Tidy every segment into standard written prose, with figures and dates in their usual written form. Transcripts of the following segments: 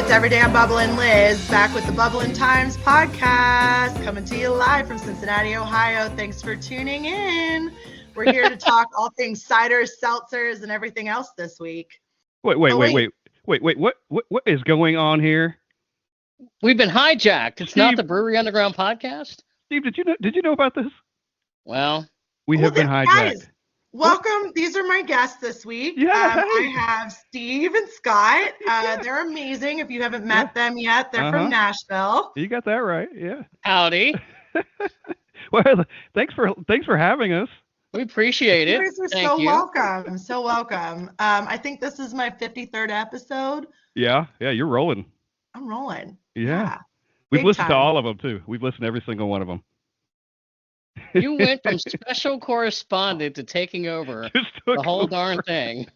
it's Everyday I'm Bubbling Liz, back with the Bubbling Times podcast, coming to you live from Cincinnati, Ohio. Thanks for tuning in. We're here to talk all things ciders, seltzers, and everything else this week. Wait, what is going on here? We've been hijacked. It's not the Brewery Underground Podcast. Steve, did you know about this? Well, we have been hijacked. Guys, welcome. These are my guests this week. Yeah, I have Steve and Scott. They're amazing. If you haven't met them yet, they're from Nashville. You got that right. Yeah. Howdy. Well, thanks for having us. We appreciate it. You guys are welcome. So welcome. I think this is my 53rd episode. Yeah, you're rolling. I'm rolling. Yeah. We've listened to all of them too. We've listened to every single one of them. You went from special correspondent to taking over the whole darn thing.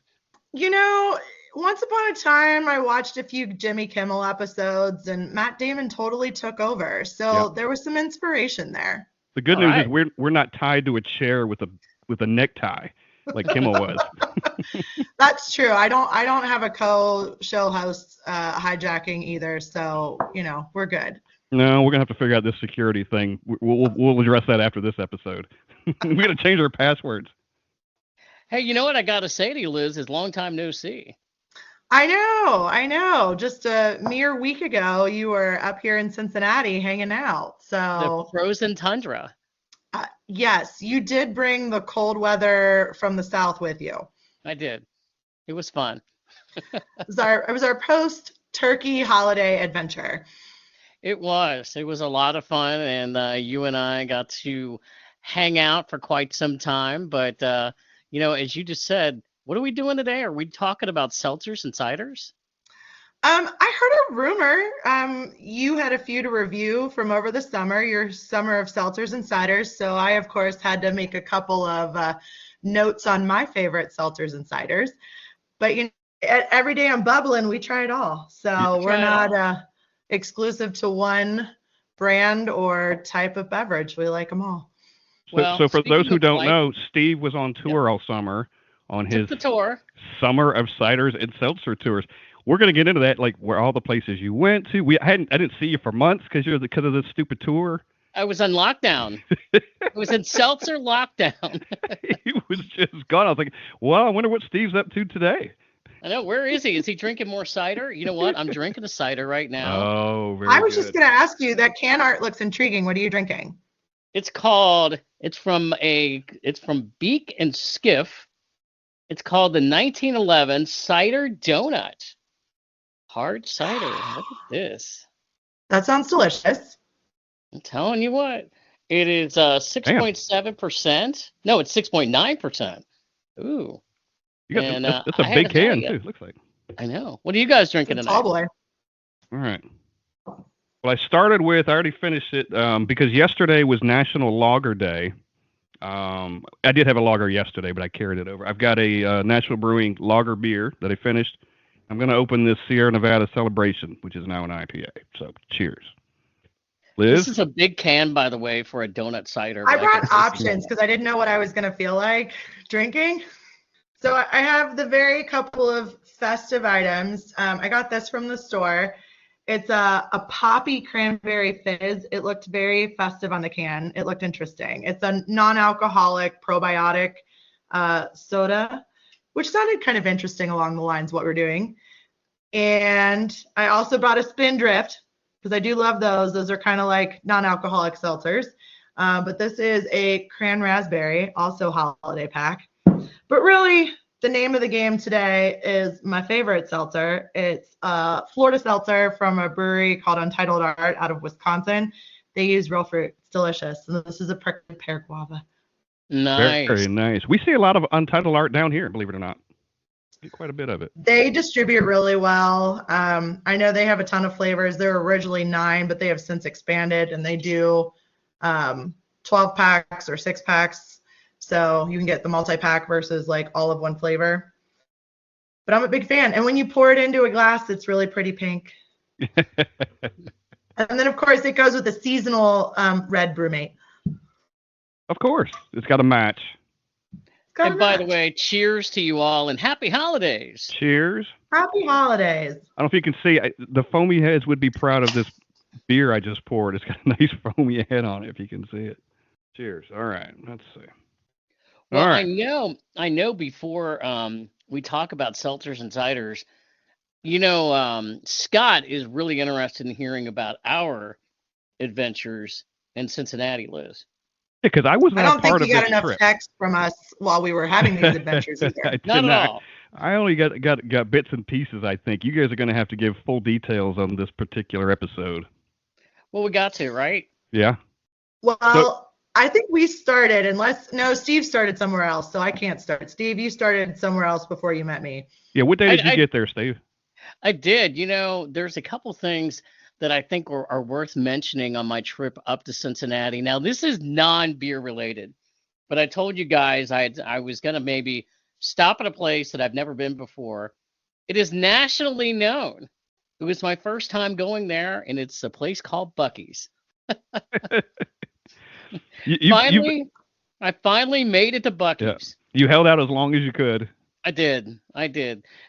You know, once upon a time, I watched a few Jimmy Kimmel episodes, and Matt Damon totally took over. So there was some inspiration there. The good news is we're not tied to a chair with a necktie like Kimmel was. That's true. I don't have a co-show host hijacking either. So we're good. No, we're gonna have to figure out this security thing. We'll address that after this episode. We gotta change our passwords. Hey, you know what I gotta say to you, Liz? Is long time no see. I know. Just a mere week ago, you were up here in Cincinnati hanging out. So the frozen tundra. Yes, you did bring the cold weather from the south with you. I did. It was fun. It was our post-turkey holiday adventure. It was a lot of fun, and you and I got to hang out for quite some time. But, as you just said, what are we doing today? Are we talking about seltzers and ciders? I heard a rumor. You had a few to review from over the summer, your summer of seltzers and ciders. So I, of course, had to make a couple of notes on my favorite seltzers and ciders. But, every day I'm bubbling, we try it all. So we're not exclusive to one brand or type of beverage. We like them all. So for those who don't know, Steve was on tour all summer on his tour. Summer of Ciders and Seltzer Tours. We're going to get into that, like where all the places you went to. I didn't see you for months because of this stupid tour. I was on lockdown. I was in seltzer lockdown. He was just gone. I was like, well, I wonder what Steve's up to today. I know. Where is he? Is he drinking more cider? You know what? I'm drinking a cider right now. Oh, very I was just going to ask you, that can art looks intriguing. What are you drinking? It's from Beak and Skiff. It's called the 1911 Cider Donut. Hard cider. Look at this. That sounds delicious. I'm telling you what. It is 6.7%. No, it's 6.9%. Ooh. That's a big can too, looks like. I know. What are you guys drinking tonight? Tall boy. All right. Well, I already finished it because yesterday was National Lager Day. I did have a lager yesterday, but I carried it over. I've got a National Brewing lager beer that I finished. I'm going to open this Sierra Nevada Celebration, which is now an IPA. So cheers. Liz? This is a big can, by the way, for a donut cider. I brought options because I didn't know what I was going to feel like drinking. So I have the very couple of festive items. I got this from the store. It's a poppy cranberry fizz. It looked very festive on the can. It looked interesting. It's a non-alcoholic probiotic soda, which sounded kind of interesting along the lines of what we're doing. And I also brought a Spindrift because I do love those. Those are kind of like non-alcoholic seltzers. But this is a cran raspberry, also holiday pack. But really, the name of the game today is my favorite seltzer. It's Florida seltzer from a brewery called Untitled Art out of Wisconsin. They use real fruit. It's delicious. And this is a prickly pear guava. Nice. Very nice. We see a lot of Untitled Art down here, believe it or not. Quite a bit of it. They distribute really well. I know they have a ton of flavors. They were originally 9, but they have since expanded, and they do 12 packs or 6 packs. So you can get the multi-pack versus like all of one flavor. But I'm a big fan. And when you pour it into a glass, it's really pretty pink. And then, of course, it goes with the seasonal red brewmate. Of course. It's got to match. And by the way, cheers to you all and happy holidays. Cheers. Happy holidays. I don't know if you can see, the foamy heads would be proud of this beer I just poured. It's got a nice foamy head on it, if you can see it. Cheers. All right, let's see. Well, All right. I know before we talk about seltzers and ciders, Scott is really interested in hearing about our adventures in Cincinnati, Liz. Because I was I not don't think part you of got this enough trip. text from us while we were having these adventures either. I did Not at all. I only got bits and pieces, I think. You guys are going to have to give full details on this particular episode. Well, we got to, right? Yeah? Well, I think we started, no, Steve started somewhere else, so I can't start. Steve, you started somewhere else before you met me. Yeah, what day did you get there, Steve? I did. There's a couple things that I think are worth mentioning on my trip up to Cincinnati. Now, this is non-beer related, but I told you guys I was going to maybe stop at a place that I've never been before. It is nationally known. It was my first time going there, and it's a place called Buc-ee's. I finally made it to Buc-ee's. Yeah. You held out as long as you could. I did.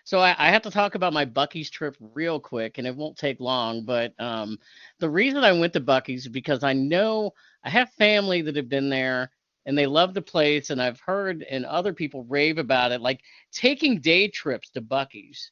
So I have to talk about my Buc-ee's trip real quick, and it won't take long. But the reason I went to Buc-ee's is because I know I have family that have been there, and they love the place, and I've heard and other people rave about it, like taking day trips to Buc-ee's.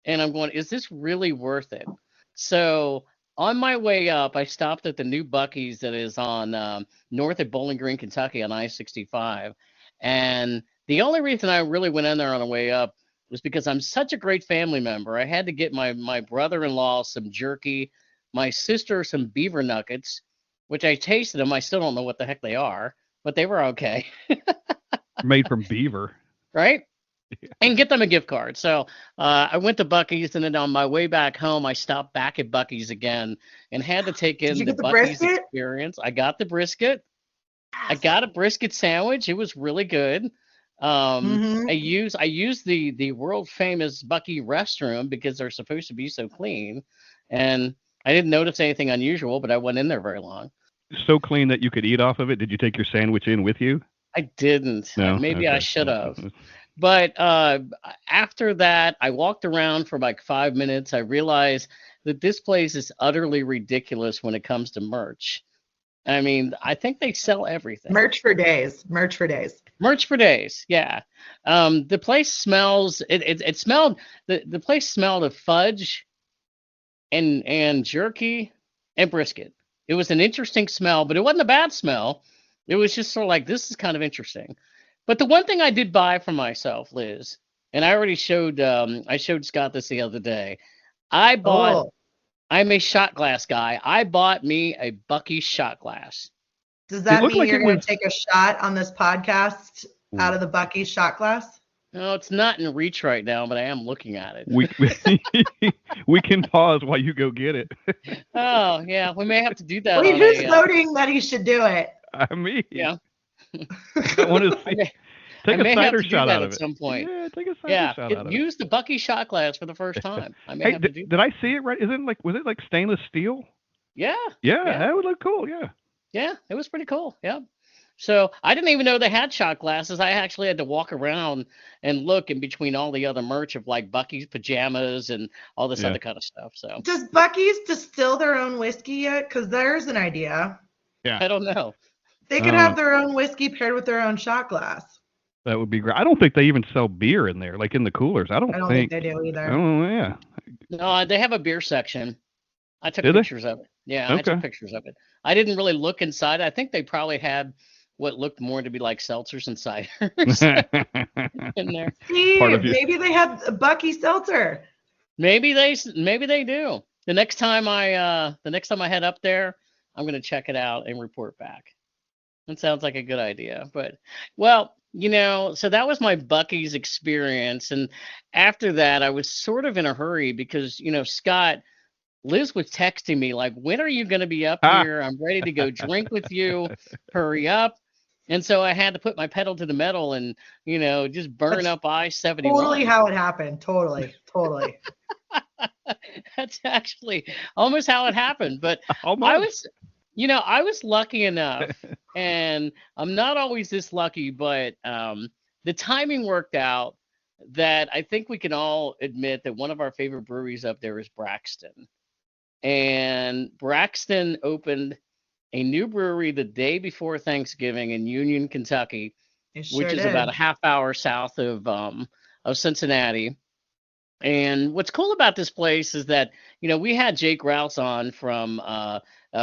And I'm going, is this really worth it? So on my way up, I stopped at the new Buc-ee's that is on north of Bowling Green, Kentucky on I-65. And the only reason I really went in there on the way up was because I'm such a great family member. I had to get my brother-in-law some jerky, my sister some beaver nuggets, which I tasted them. I still don't know what the heck they are, but they were okay. Made from beaver. Right? Yeah. And get them a gift card. So I went to Buc-ee's, and then on my way back home, I stopped back at Buc-ee's again and had to take in the Buc-ee's experience. I got the brisket. I got a brisket sandwich. It was really good. I used the world famous Buc-ee restroom because they're supposed to be so clean, and I didn't notice anything unusual, but I wasn't in there very long. So clean that you could eat off of it. Did you take your sandwich in with you? I didn't. No? Maybe Okay. I should have. But after that, I walked around for like 5 minutes. I realized that this place is utterly ridiculous when it comes to merch. I mean, I think they sell everything. Merch for days. Yeah. The place smells. It smelled. The place smelled of fudge, and jerky, and brisket. It was an interesting smell, but it wasn't a bad smell. It was just sort of like, this is kind of interesting. But the one thing I did buy for myself, Liz, and I already showed Scott this the other day. I'm a shot glass guy. I bought me a Buc-ee's shot glass. Does that mean you're going to take a shot on this podcast out of the Buc-ee's shot glass? No, it's not in reach right now, but I am looking at it. We can pause while you go get it. Oh, yeah. We may have to do that. Wait, who's voting that he should do it? Me. Yeah. I want to see. Take a cider shot out of it at some point. Yeah, take a cider shot out of it. Use the Buc-ee's shot glass for the first time. I may have to do that. Did I see it right? Was it like stainless steel? Yeah. Yeah, that would look cool. Yeah. Yeah, it was pretty cool. Yeah. So I didn't even know they had shot glasses. I actually had to walk around and look in between all the other merch of like Buc-ee's pajamas and all this other kind of stuff. So does Buc-ee's distill their own whiskey yet? Because there's an idea. Yeah. I don't know. They could have their own whiskey paired with their own shot glass. That would be great. I don't think they even sell beer in there, like in the coolers. I don't think they do either. Oh, yeah. No, they have a beer section. I took pictures of it. Yeah, okay. I took pictures of it. I didn't really look inside. I think they probably had what looked more to be like seltzers and ciders in there. Maybe they have a Buc-ee's seltzer. Maybe they do. The next time I head up there, I'm gonna check it out and report back. That sounds like a good idea. But so that was my Buc-ee's experience. And after that, I was sort of in a hurry because, Scott, Liz was texting me like, when are you going to be up here? I'm ready to go drink with you. Hurry up. And so I had to put my pedal to the metal and, just burn up I-71. Totally how it happened. Totally. That's actually almost how it happened. But almost. I was lucky enough, and I'm not always this lucky, but the timing worked out that I think we can all admit that one of our favorite breweries up there is Braxton. And Braxton opened a new brewery the day before Thanksgiving in Union, Kentucky, It which sure is about did. a half hour south of Cincinnati. And what's cool about this place is that, we had Jake Rouse on from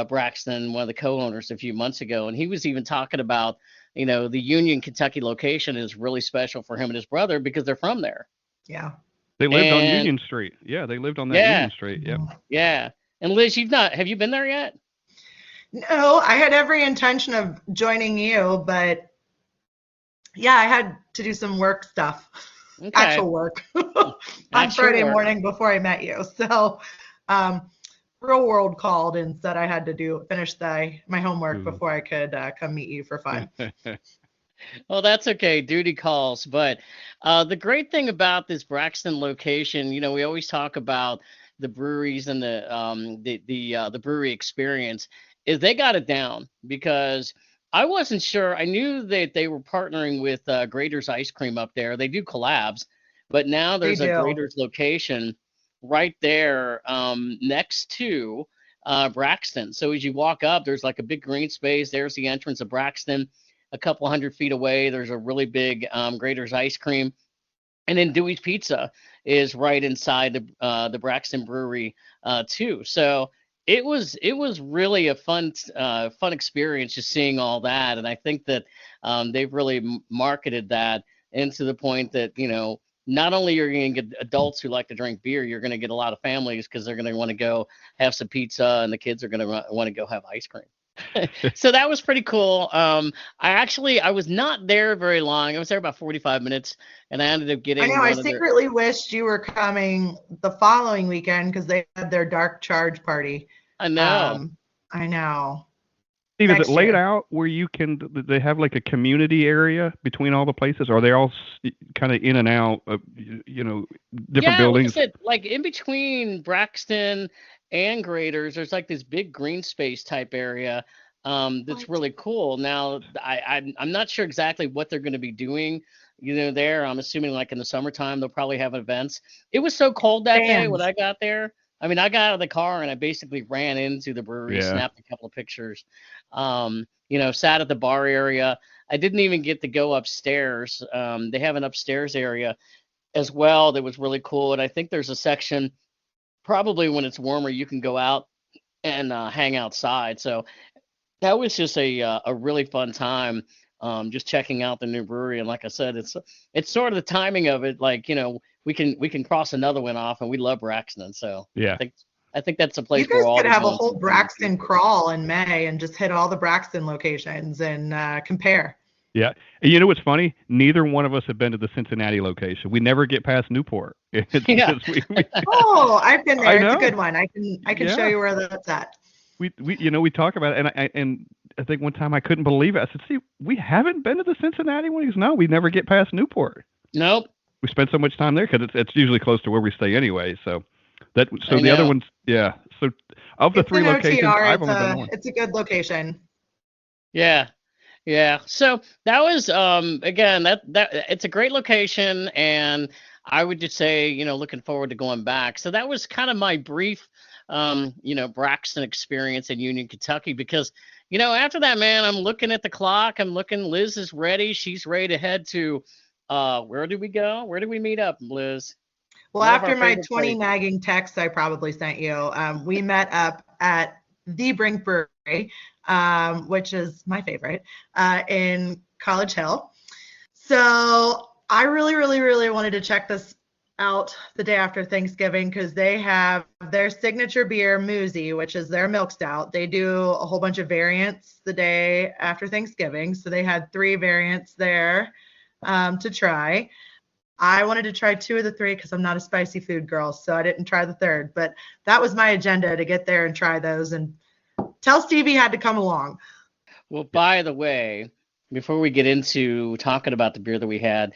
Braxton, one of the co-owners, a few months ago, and he was even talking about, the Union, Kentucky location is really special for him and his brother because they're from there. Yeah. They lived on And Union Street. Yeah, they lived on that yeah, Union Street. Yep. yeah. And Liz, have you been there yet? No, I had every intention of joining you, but yeah, I had to do some work stuff, Okay. actual work on Actual Friday work. morning before I met you. So, real world called and said I had to finish my homework before I could come meet you for fun. Well, that's okay. Duty calls. But the great thing about this Braxton location, we always talk about the breweries and the brewery experience, is they got it down because I wasn't sure. I knew that they were partnering with Grader's Ice Cream up there. They do collabs, but now They there's a do. Grader's location right there next to Braxton. So as you walk up, there's like a big green space. There's the entrance of Braxton. A couple 100 feet away, there's a really big Grader's Ice Cream. And then Dewey's Pizza is right inside the Braxton Brewery too. So it was really a fun experience just seeing all that. And I think that they've really marketed that into the point that, not only are you going to get adults who like to drink beer, you're going to get a lot of families because they're going to want to go have some pizza and the kids are going to want to go have ice cream. So that was pretty cool. I was not there very long. I was there about 45 minutes, and I ended up getting I know. I secretly wished you were coming the following weekend because they had their dark charge party. I know. I know. Steve, is Next it laid year. out where they have like a community area between all the places? Or are they all kind of in and out of, different buildings? Like I said, like in between Braxton and Graders, there's like this big green space type area that's really cool. Now, I'm not sure exactly what they're going to be doing, there. I'm assuming like in the summertime they'll probably have events. It was so cold that day when I got there. I mean, I got out of the car and I basically ran into the brewery, snapped a couple of pictures, sat at the bar area. I didn't even get to go upstairs. They have an upstairs area as well that was really cool. And I think there's a section, probably when it's warmer, you can go out and hang outside. So that was just a really fun time, just checking out the new brewery. And like I said, it's sort of the timing of it. Like, we can cross another one off, and we love Braxton. So yeah, I think that's a place You guys where all could have a going whole Braxton crawl in May and just hit all the Braxton locations and compare. Yeah. And you know what's funny? Neither one of us have been to the Cincinnati location. We never get past Newport. Yeah. Oh, I've been there. It's a know. good one. I can show you where that's at. We talk about it, and I think one time I couldn't believe it. I said, "See, we haven't been to the Cincinnati one." He goes, "No, we never get past Newport." Nope. We spend so much time there because it's usually close to where we stay anyway. So the other ones, yeah. So of the three locations, I've only been to one. It's a good location. Yeah. Yeah. So that was again that it's a great location, and I would just say, looking forward to going back. So that was kind of my brief Braxton experience in Union, Kentucky, because after that, man, I'm looking at the clock. I'm looking, Liz is ready. She's ready to head to where do we go? Where do we meet up, Liz? Well, after my 20 nagging texts I probably sent you, we met up at the Brink Brewery, which is my favorite, in College Hill. So I really, really, really wanted to check this out the day after Thanksgiving because they have their signature beer, Moozy, which is their milk stout. They do a whole bunch of variants the day after Thanksgiving. So they had 3 variants there to try. I wanted to try 2 of the 3 because I'm not a spicy food girl, so I didn't try the 3rd. But that was my agenda, to get there and try those, and tell Stevie had to come along. Well, by the way, before we get into talking about the beer that we had,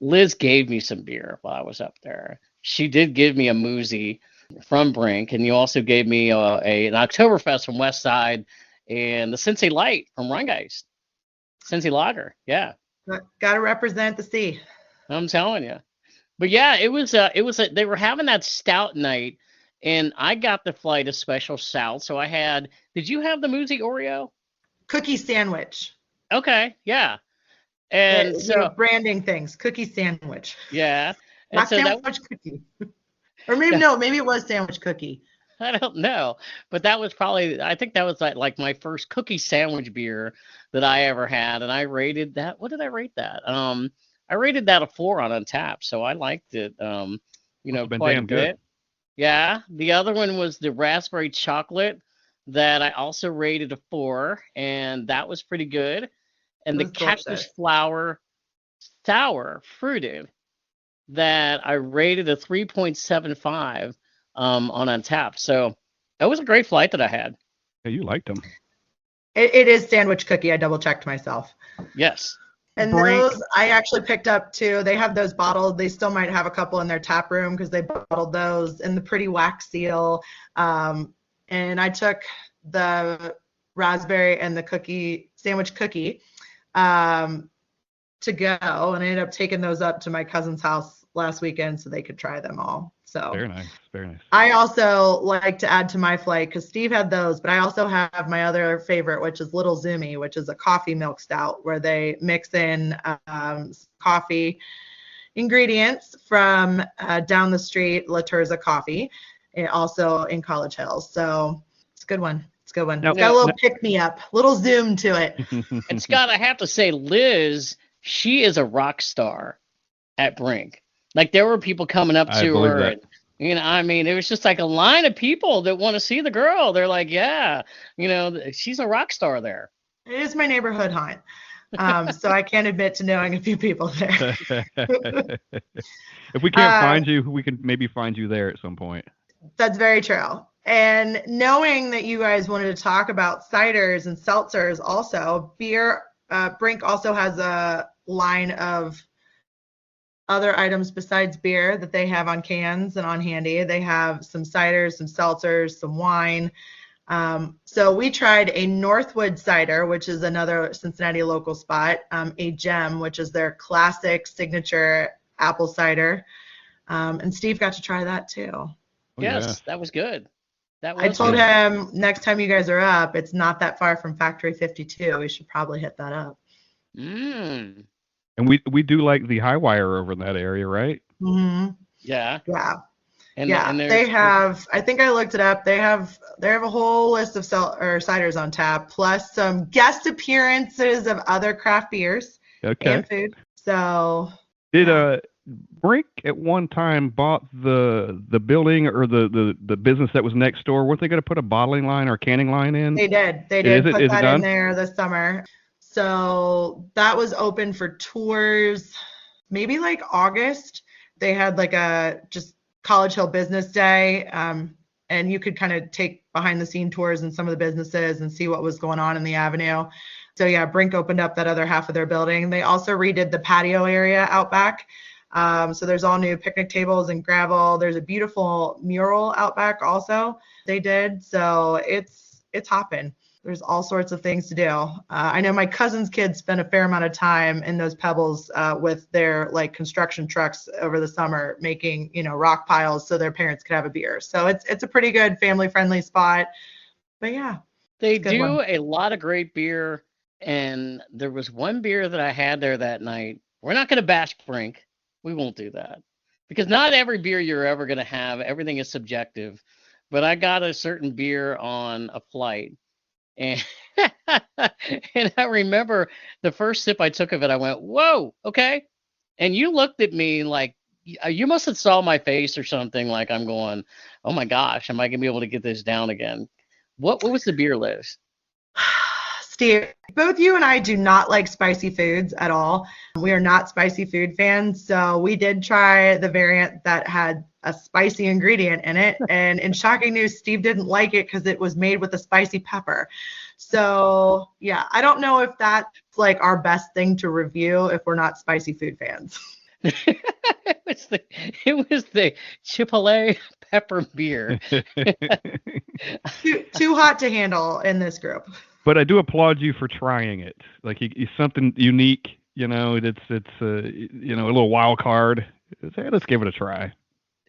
Liz gave me some beer while I was up there. She did give me a Moozy from Brink, and you also gave me an Oktoberfest from West Side and the Cincy Light from Rheingeist. Cincy Lager, yeah. Got to represent the C. I'm telling you. But yeah, they were having that stout night, and I got the flight of special stout. So I had. Did you have the Musi Oreo? Cookie sandwich. Okay, yeah, and so Branding things. Cookie sandwich. yeah, and Not so that sandwich cookie. Or maybe no, maybe it was sandwich cookie. I don't know, but that was probably I think that was like my first cookie sandwich beer that I ever had, and I rated that. What did I rate that? I rated that a 4 on Untappd, so I liked it. Quite a bit. Good. Yeah, the other one was the raspberry chocolate that I also rated a 4, and that was pretty good. And the cactus flower sour fruited that I rated a 3.75 on Untappd. So that was a great flight that I had. Yeah, you liked them. It is sandwich cookie. I double checked myself. Yes. And those I actually picked up too. They have those bottled. They still might have a couple in their tap room because they bottled those in the pretty wax seal. And I took the raspberry and the cookie sandwich cookie to go, and I ended up taking those up to my cousin's house last weekend so they could try them all. So very nice, very nice. I also like to add to my flight because Steve had those, but I also have my other favorite, which is Little Zoomy, which is a coffee milk stout where they mix in coffee ingredients from down the street, La Terza Coffee, and also in College Hills. So it's a good one. It's a good one. It's got a little pick me up, little zoom to it. And Scott, I have to say, Liz, she is a rock star at Brink. Like there were people coming up to her, and, I mean, it was just like a line of people that want to see the girl. They're like, yeah, she's a rock star there. It is my neighborhood haunt. So I can't admit to knowing a few people there. If we can't find you, we can maybe find you there at some point. That's very true. And knowing that you guys wanted to talk about ciders and seltzers also, Brink also has a line of other items besides beer that they have on cans and on handy. They have some ciders, some seltzers, some wine. So we tried a Northwood cider, which is another Cincinnati local spot, a Gem, which is their classic signature apple cider. And Steve got to try that too. Oh, yes, that was good. I told him next time you guys are up, it's not that far from Factory 52. We should probably hit that up. And we do like the high wire over in that area, right? Mm-hmm. Yeah. Yeah. And they have. I think I looked it up. They have a whole list of ciders on tap, plus some guest appearances of other craft beers and food. So did Brink at one time bought the building or the business that was next door? Weren't they going to put a bottling line or canning line in? They did. They did put that in there this summer. So that was open for tours, maybe like August. They had like a just College Hill Business Day, and you could kind of take behind the scene tours in some of the businesses and see what was going on in the avenue. So yeah, Brink opened up that other half of their building. They also redid the patio area out back. So there's all new picnic tables and gravel. There's a beautiful mural out back also they did. So it's hopping. There's all sorts of things to do. I know my cousin's kids spent a fair amount of time in those pebbles with their like construction trucks over the summer making, rock piles so their parents could have a beer. So it's a pretty good family friendly spot. But yeah. They do a lot of great beer. And there was one beer that I had there that night. We're not going to bash Brink. We won't do that. Because not every beer you're ever going to have. Everything is subjective. But I got a certain beer on a flight. And I remember the first sip I took of it, I went, whoa, okay. And you looked at me like, you must have saw my face or something, like I'm going, oh my gosh, am I going to be able to get this down again? What was the beer, Liz? Steve, both you and I do not like spicy foods at all. We are not spicy food fans. So we did try the variant that had a spicy ingredient in it. And in shocking news, Steve didn't like it because it was made with a spicy pepper. So yeah, I don't know if that's like our best thing to review if we're not spicy food fans. It was the Chipotle pepper beer. too hot to handle in this group. But I do applaud you for trying it. Like it's something unique, it's a little wild card, Hey, let's give it a try.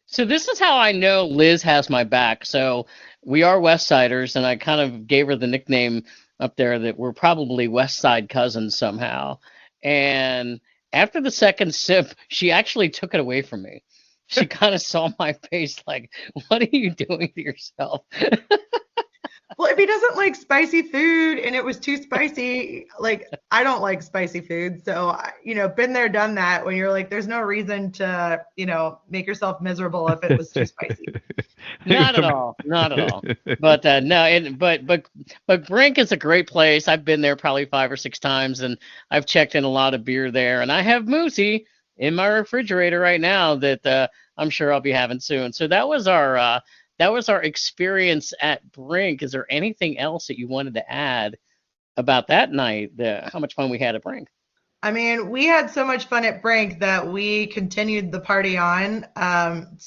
So this is how I know Liz has my back. So we are West Siders, and I kind of gave her the nickname up there that we're probably West Side cousins somehow. And after the second sip, she actually took it away from me. She kind of saw my face like, what are you doing to yourself? Well, if he doesn't like spicy food and it was too spicy, like I don't like spicy food. So, been there, done that when you're like, there's no reason to, make yourself miserable if it was too spicy. Not at all. Not at all. But no, but Brink is a great place. I've been there probably 5 or 6 times, and I've checked in a lot of beer there. And I have Moosey in my refrigerator right now that I'm sure I'll be having soon. So that was our experience at Brink. Is there anything else that you wanted to add about that night? How much fun we had at Brink? I mean, we had so much fun at Brink that we continued the party on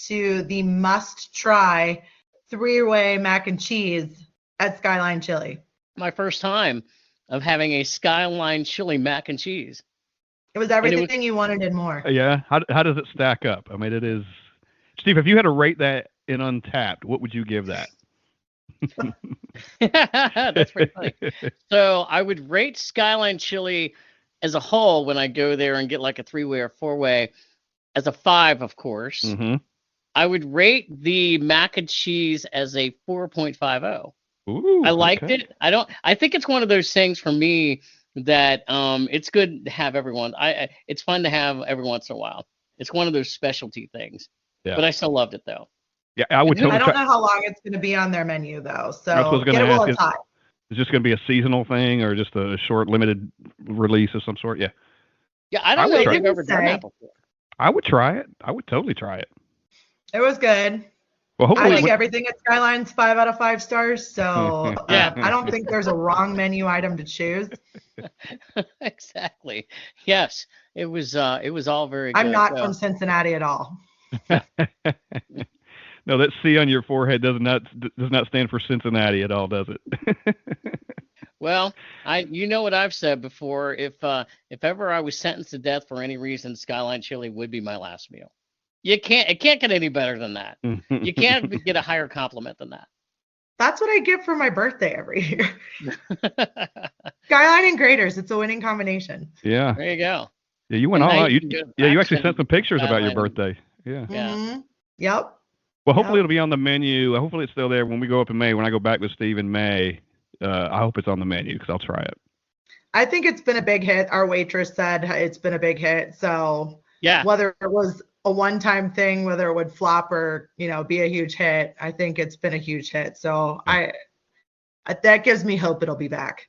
to the must-try 3-way mac and cheese at Skyline Chili. My first time of having a Skyline Chili mac and cheese. It was everything you wanted and more. Yeah. How does it stack up? I mean, it is. Steve, if you had to rate that in Untapped, what would you give that? That's pretty funny. So I would rate Skyline Chili as a whole when I go there and get like a 3-way or 4-way as a 5, of course. Mm-hmm. I would rate the mac and cheese as a 4.50. Ooh, I liked it. I think it's one of those things for me that it's good to have everyone. It's fun to have every once in a while. It's one of those specialty things. Yeah. But I still loved it though. Yeah, I would totally. I don't know how long it's going to be on their menu though. So get it while it's hot. Is this going to be a seasonal thing or just a short, limited release of some sort? Yeah. Yeah, I don't know if they've ever done that before. I would try it. I would totally try it. It was good. Well, hopefully I think everything at Skyline's 5 out of 5 stars. So Yeah. I don't think there's a wrong menu item to choose. Exactly. Yes, it was all very good. I'm not from Cincinnati at all. No, that C on your forehead does not stand for Cincinnati at all, does it? Well, you know what I've said before. If ever I was sentenced to death for any reason, Skyline Chili would be my last meal. It can't get any better than that. You can't get a higher compliment than that. That's what I get for my birthday every year. Skyline and Graders, it's a winning combination. Yeah. There you go. Yeah, you went all out. You actually sent some pictures about your birthday. Yeah. Mm-hmm. Yep. Well, hopefully it'll be on the menu. Hopefully it's still there when we go up in May. When I go back with Steve in May, I hope it's on the menu because I'll try it. I think it's been a big hit. Our waitress said it's been a big hit. So yeah, whether it was a one-time thing, whether it would flop or be a huge hit, I think it's been a huge hit. So that gives me hope it'll be back.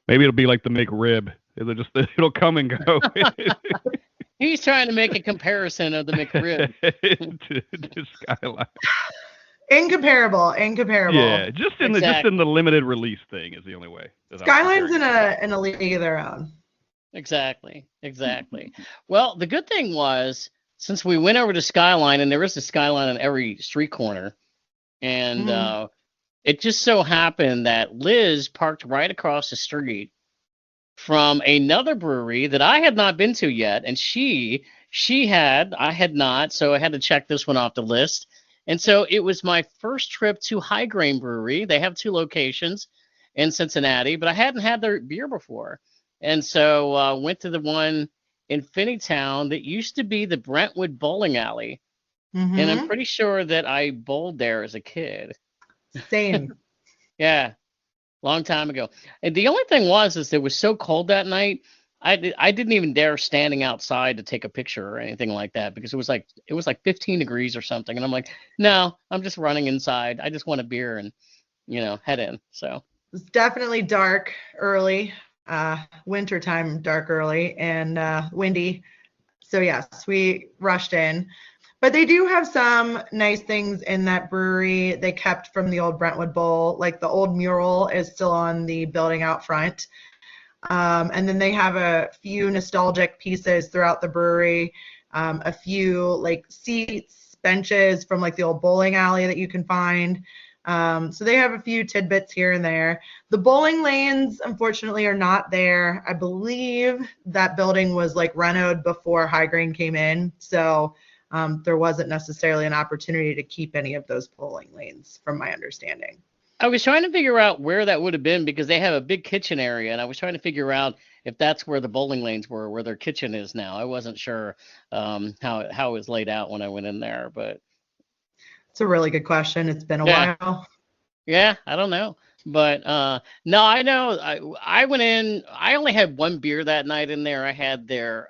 Maybe it'll be like the McRib. It'll come and go. He's trying to make a comparison of the McRib to Skyline. Incomparable. Yeah, just in the limited release thing is the only way. Skyline's in a league of their own. Exactly. Well, the good thing was since we went over to Skyline, and there is a Skyline on every street corner, and it just so happened that Liz parked right across the street from another brewery that I had not been to yet, and she had, I had not, so I had to check this one off the list. And so it was my first trip to High Grain Brewery. They have 2 locations in Cincinnati, but I hadn't had their beer before. And so went to the one in Finneytown that used to be the Brentwood Bowling Alley. Mm-hmm. And I'm pretty sure that I bowled there as a kid. Same. Yeah, long time ago. And the only thing is it was so cold that night, I didn't even dare standing outside to take a picture or anything like that because it was like 15 degrees or something. And I'm like, no, I'm just running inside. I just want a beer and, head in. So it's definitely dark early, wintertime dark early and windy. So yes, we rushed in. But they do have some nice things in that brewery they kept from the old Brentwood Bowl. Like the old mural is still on the building out front. And then they have a few nostalgic pieces throughout the brewery, a few like seats, benches from like the old bowling alley that you can find. So they have a few tidbits here and there. The bowling lanes, unfortunately, are not there. I believe that building was like renoed before High Grain came in. So there wasn't necessarily an opportunity to keep any of those bowling lanes, from my understanding. I was trying to figure out where that would have been because they have a big kitchen area, and I was trying to figure out if that's where the bowling lanes were, where their kitchen is now. I wasn't sure how it was laid out when I went in there, but it's a really good question. It's been a while. Yeah, I don't know. But no, I know I went in, I only had one beer that night in there. I had their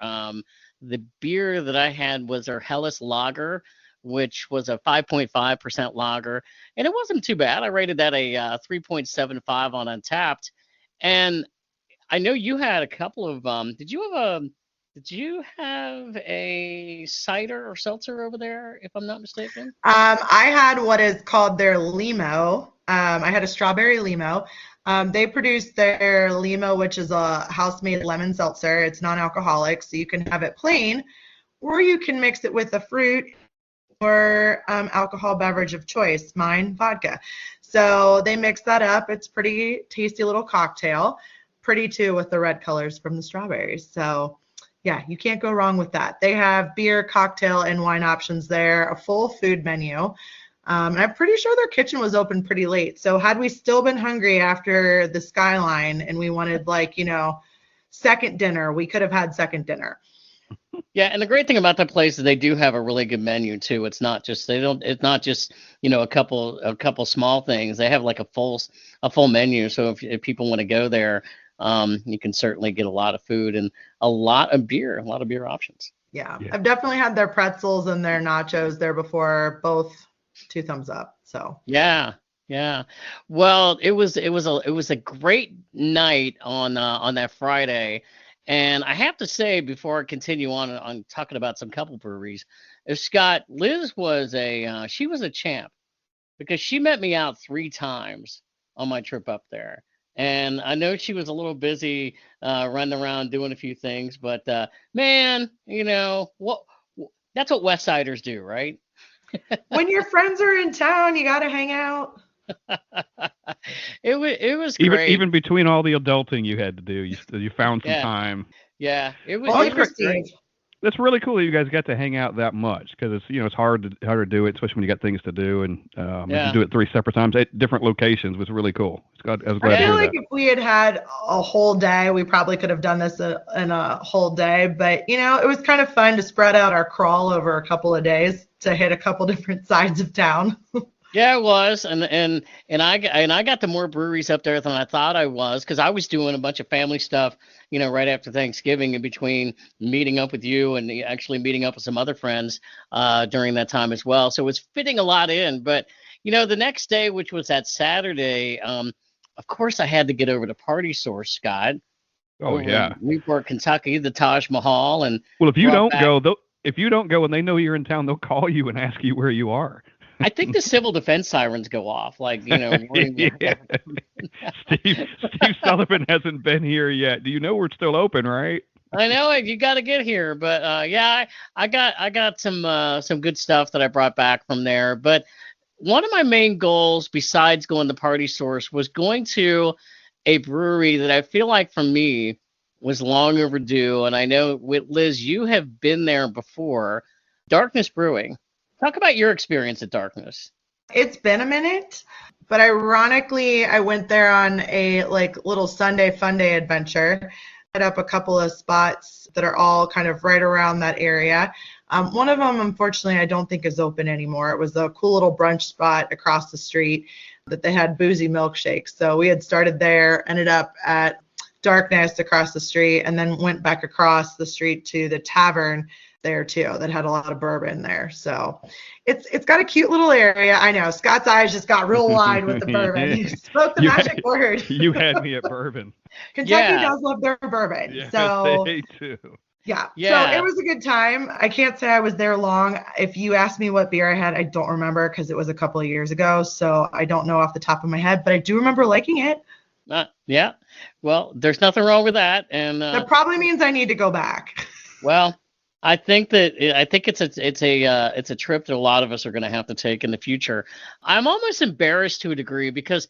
the beer that I had was their Helles Lager, which was a 5.5% lager, and it wasn't too bad. I rated that a 3.75 on Untapped. And I know you had a couple of did you have a cider or seltzer over there, if I'm not mistaken? I had what is called their limo. I had a strawberry limo. They produce their limo, which is a house-made lemon seltzer. It's non-alcoholic, so you can have it plain, or you can mix it with a fruit or alcohol beverage of choice. Mine, vodka. So they mix that up. It's pretty tasty little cocktail. Pretty too with the red colors from the strawberries. So yeah, you can't go wrong with that. They have beer, cocktail, and wine options there, a full food menu. And I'm pretty sure their kitchen was open pretty late. So had we still been hungry after the Skyline and we wanted second dinner, we could have had second dinner. Yeah, and the great thing about that place is they do have a really good menu too. It's not just a couple small things. They have like a full menu. So if people want to go there, you can certainly get a lot of food and a lot of beer options. Yeah. I've definitely had their pretzels and their nachos there before, both 2 thumbs up. So yeah. Well, it was a great night on that Friday. And I have to say, before I continue on talking about some couple breweries, Scott, Liz was she was a champ because she met me out 3 times on my trip up there. And I know she was a little busy running around doing a few things, but man, that's what West Siders do, right? When your friends are in town, you got to hang out. It was great. Even between all the adulting you had to do, you found some time. Yeah, it was great. That's really cool that you guys got to hang out that much because it's hard to do it, especially when you got things to do, and you do it 3 separate times at different locations was really cool. I was glad to hear that. If we had a whole day, we probably could have done this in a whole day, but it was kind of fun to spread out our crawl over a couple of days to hit a couple different sides of town. Yeah, it was, and I got to more breweries up there than I thought I was because I was doing a bunch of family stuff, right after Thanksgiving, in between meeting up with you and actually meeting up with some other friends during that time as well. So it was fitting a lot in. But the next day, which was that Saturday, of course I had to get over to Party Source, Scott. Oh yeah, Newport, Kentucky, the Taj Mahal, and well, if you don't go and they know you're in town, they'll call you and ask you where you are. I think the civil defense sirens go off, Yeah. Steve Sullivan hasn't been here yet. Do you know we're still open, right? I know it. You got to get here, but I got some good stuff that I brought back from there. But one of my main goals, besides going to Party Source, was going to a brewery that I feel like for me was long overdue. And I know with Liz, you have been there before. Darkness Brewing. Talk about your experience at Darkness. It's been a minute, but ironically, I went there on a little Sunday fun day adventure. Hit up a couple of spots that are all kind of right around that area. One of them, unfortunately, I don't think is open anymore. It was a cool little brunch spot across the street that they had boozy milkshakes. So we had started there, ended up at Darkness across the street, and then went back across the street to the tavern there too that had a lot of bourbon there. So it's got a cute little area. I know Scott's eyes just got real wide with the bourbon. He spoke the magic word. You had me at bourbon. Kentucky does love their bourbon. Yeah, so they do. Yeah. So it was a good time. I can't say I was there long. If you ask me what beer I had, I don't remember because it was a couple of years ago. So I don't know off the top of my head, but I do remember liking it. Yeah. Well, there's nothing wrong with that. And that probably means I need to go back. Well, I think it's a trip that a lot of us are going to have to take in the future. I'm almost embarrassed to a degree because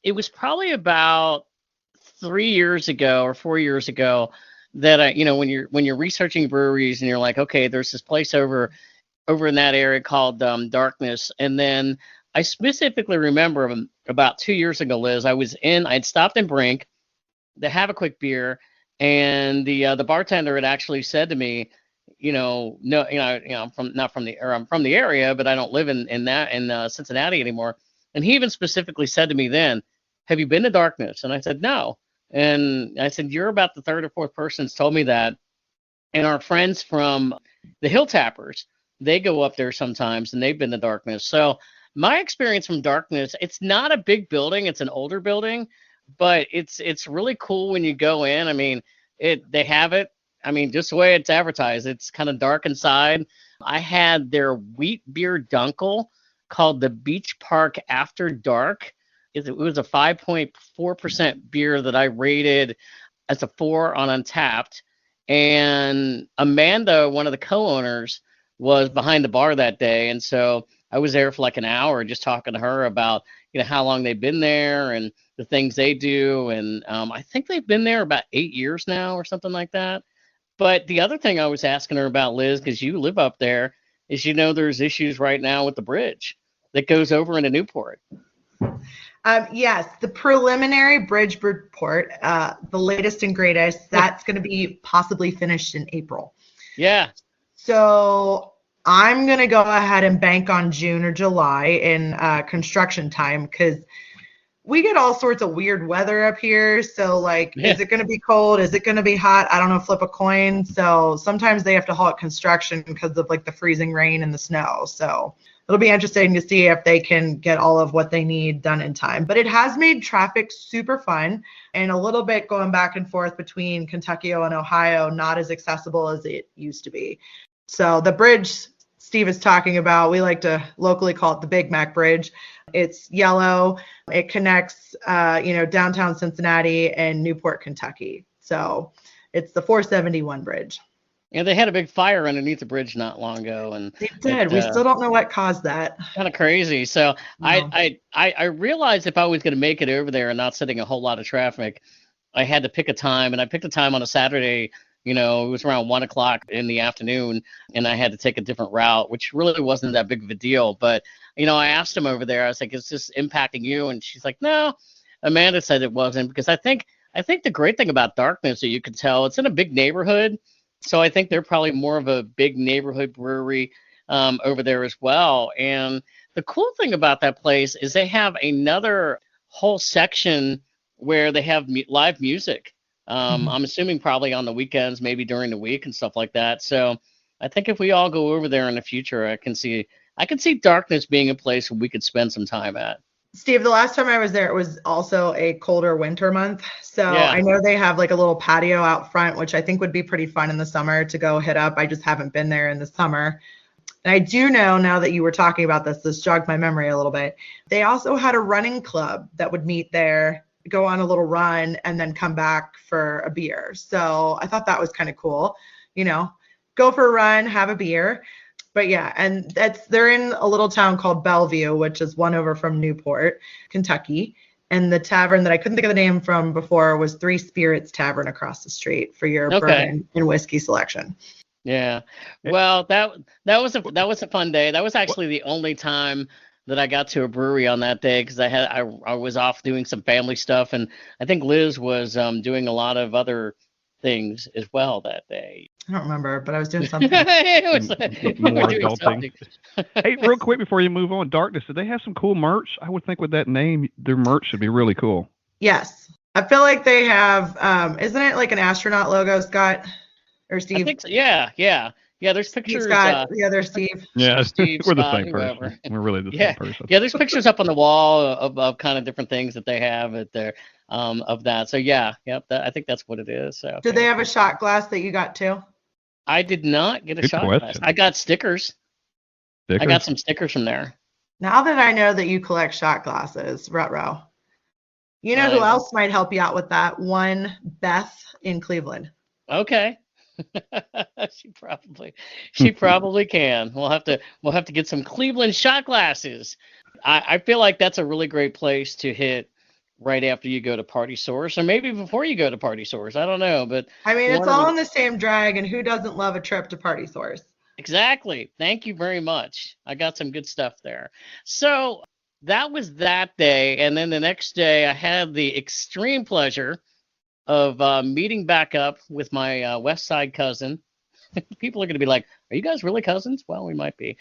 it was probably about 3 years ago or 4 years ago that when you're researching breweries and you're like, okay, there's this place over over in that area called Darkness. And then I specifically remember about 2 years ago, Liz, I'd stopped in Brink to have a quick beer, and the bartender had actually said to me, no, I'm from the area, but I don't live in Cincinnati anymore. And he even specifically said to me then, "Have you been to Darkness?" And I said, "No." And I said, "You're about the third or fourth person that's told me that." And our friends from the Hill Tappers, they go up there sometimes, and they've been to Darkness. So my experience from Darkness, it's not a big building; it's an older building, but it's really cool when you go in. I mean, they have it. I mean, just the way it's advertised, it's kind of dark inside. I had their wheat beer dunkel called the Beach Park After Dark. It was a 5.4% beer that I rated as a 4 on Untapped. And Amanda, one of the co-owners, was behind the bar that day. And so I was there for like an hour just talking to her about, how long they've been there and the things they do. And I think they've been there about 8 years now or something like that. But the other thing I was asking her about, Liz, because you live up there, is there's issues right now with the bridge that goes over into Newport. Yes, the preliminary bridge report, the latest and greatest, that's going to be possibly finished in April. Yeah. So I'm going to go ahead and bank on June or July in construction time, because we get all sorts of weird weather up here. So Is it going to be cold? Is it going to be hot? I don't know, flip a coin. So sometimes they have to halt construction because of the freezing rain and the snow. So it'll be interesting to see if they can get all of what they need done in time. But it has made traffic super fun, and a little bit going back and forth between Kentucky and Ohio, not as accessible as it used to be. So the bridge Steve is talking about, we like to locally call it the Big Mac Bridge. It's yellow. It connects, downtown Cincinnati and Newport, Kentucky. So it's the 471 bridge. Yeah, they had a big fire underneath the bridge not long ago, and they did. We still don't know what caused that. Kind of crazy. So No. I realized if I was going to make it over there and not sitting a whole lot of traffic, I had to pick a time, and I picked a time on a Saturday. It was around 1:00 in the afternoon, and I had to take a different route, which really wasn't that big of a deal. But I asked him over there. I was like, "Is this impacting you?" And she's like, "No." Amanda said it wasn't, because I think the great thing about Darkness that you can tell, it's in a big neighborhood. So I think they're probably more of a big neighborhood brewery over there as well. And the cool thing about that place is they have another whole section where they have live music. I'm assuming probably on the weekends, maybe during the week and stuff like that. So I think if we all go over there in the future, I can see Darkness being a place where we could spend some time at. Steve, the last time I was there, it was also a colder winter month. So yeah. I know they have a little patio out front, which I think would be pretty fun in the summer to go hit up. I just haven't been there in the summer. And I do know, now that you were talking about this jogged my memory a little bit. They also had a running club that would meet there, go on a little run, and then come back for a beer. So I thought that was kind of cool. Go for a run, have a beer. But yeah, and they're in a little town called Bellevue, which is one over from Newport, Kentucky. And the tavern that I couldn't think of the name from before was Three Spirits Tavern across the street for your bourbon and whiskey selection. Yeah. Well, that was a fun day. That was actually the only time that I got to a brewery on that day, because I was off doing some family stuff, and I think Liz was doing a lot of other things as well that day. I don't remember, but I was doing something. More adulting. Hey, real quick before you move on, Darkness, do they have some cool merch? I would think with that name, their merch should be really cool. Yes. I feel like they have, isn't it like an astronaut logo, Scott? Or Steve? I think so. Yeah. Yeah, there's pictures. Scott, there's Steve. Yeah, Steve, we're Scott, the same whoever. person. We're really the same person. Yeah, there's pictures up on the wall of kind of different things that they have at their of that. So yeah, yep, I think that's what it is. So. Do they have a shot glass that you got too? I did not get a shot glass. I got stickers. I got some stickers from there. Now that I know that you collect shot glasses, Rutrow, who else might help you out with that? One Beth in Cleveland. Okay. She probably can. We'll have to get some Cleveland shot glasses. I feel like that's a really great place to hit right after you go to Party Source, or maybe before you go to Party Source. I don't know, but I mean, it's all in the same drag, and who doesn't love a trip to Party Source? Exactly. Thank you very much. I got some good stuff there. So that was that day. And then the next day, I had the extreme pleasure of meeting back up with my West Side cousin. People are going to be like, are you guys really cousins? Well, we might be.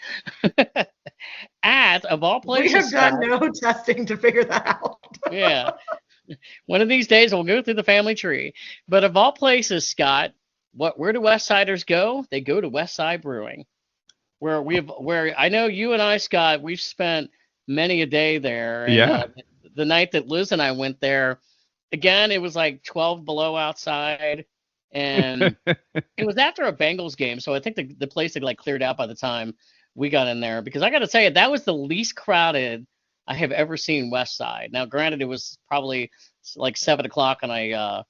At, of all places, We have done Scott, no testing to figure that out. yeah. One of these days, we'll go through the family tree. But of all places, Scott, where do West Siders go? They go to West Side Brewing, where I know you and I, Scott, we've spent many a day there. And, Yeah. The night that Liz and I went there, again, it was like 12 below outside, and it was after a Bengals game, so I think the place had like cleared out by the time we got in there. Because I got to tell you, that was the least crowded I have ever seen West Side. Now, granted, it was probably like 7 o'clock on a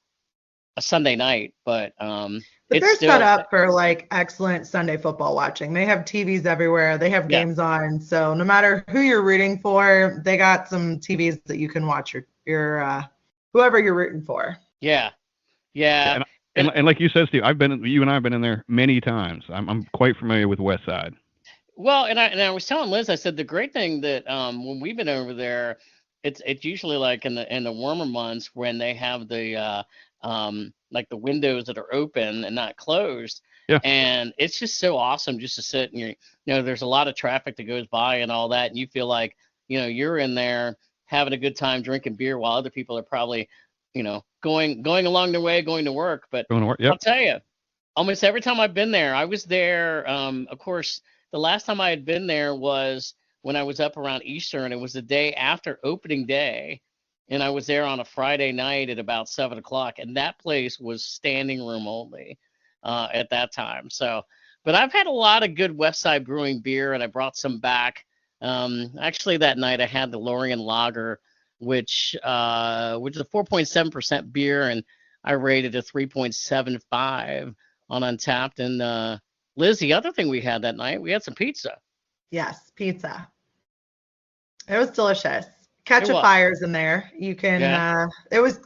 Sunday night, but But it's they're still set up for like excellent Sunday football watching. They have TVs everywhere. They have Yeah. games on. So no matter who you're rooting for, they got some TVs that you can watch your whoever you're rooting for. yeah. And like you said, Steve, you and I have been in there many times. I'm quite familiar with West Side. Well, and I was telling Liz, I said the great thing that when we've been over there, it's usually like in the warmer months when they have the like the windows that are open and not closed. Yeah. And it's just so awesome just to sit and there's a lot of traffic that goes by and all that, and you feel like you're in there having a good time drinking beer while other people are probably going along their way, going to work. But Going to work. Yep. I'll tell you, almost every time I've been there, I was there. Of course, the last time I had been there was when I was up around Easter, and it was the day after opening day. And I was there on a Friday night at about 7 o'clock, and that place was standing room only at that time. So, but I've had a lot of good West Side Brewing beer, and I brought some back. Actually, that night I had the Lorien Lager, which is a 4.7% beer, and I rated a 3.75 on Untapped. And Liz, the other thing we had that night, we had some pizza. Yes, pizza. It was delicious. Ketchup fires in there. You can it was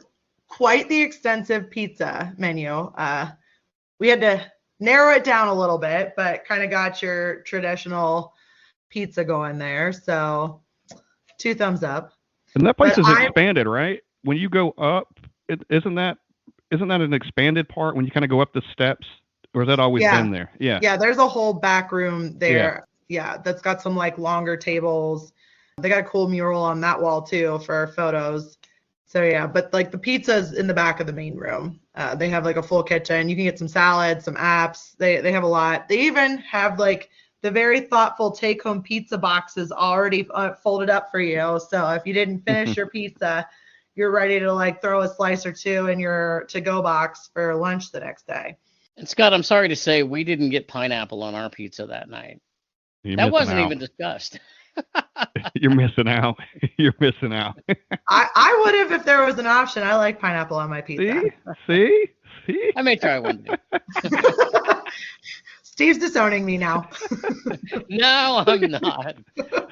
quite the extensive pizza menu. We had to narrow it down a little bit, but kind of got your traditional pizza going there. So 2 thumbs up. And that place is expanded, right? When you go up, isn't that an expanded part when you kind of go up the steps, or has that always been there? Yeah. Yeah, there's a whole back room there. Yeah, that's got some like longer tables. They got a cool mural on that wall too for photos. So yeah, but like the pizza's in the back of the main room. They have like a full kitchen. You can get some salads, some apps. They have a lot. They even have like the very thoughtful take-home pizza boxes already folded up for you. So if you didn't finish your pizza, you're ready to like throw a slice or two in your to-go box for lunch the next day. And Scott, I'm sorry to say we didn't get pineapple on our pizza that night. That wasn't even discussed. You're missing out. You're missing out. I would have if there was an option. I like pineapple on my pizza. See? I may try one day. Steve's disowning me now. No, I'm not.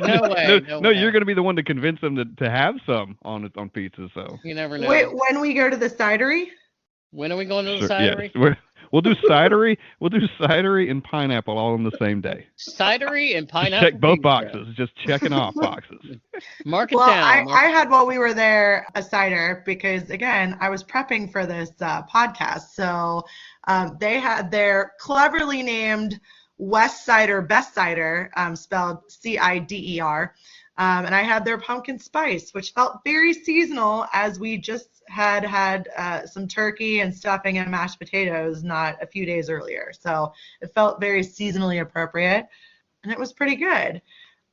No way. No, you're going to be the one to convince them to have some on pizza. So you never know. Wait, when we go to the cidery? When are we going to the cidery? Yes. We'll do cidery. We'll do cidery and pineapple all on the same day. Cidery and pineapple. Check both boxes. Just checking off boxes. Mark it down. I had while we were there a cider because again I was prepping for this podcast. So they had their cleverly named West Cider Best Cider, spelled CIDER. And I had their pumpkin spice, which felt very seasonal as we just had some turkey and stuffing and mashed potatoes not a few days earlier. So it felt very seasonally appropriate, and it was pretty good.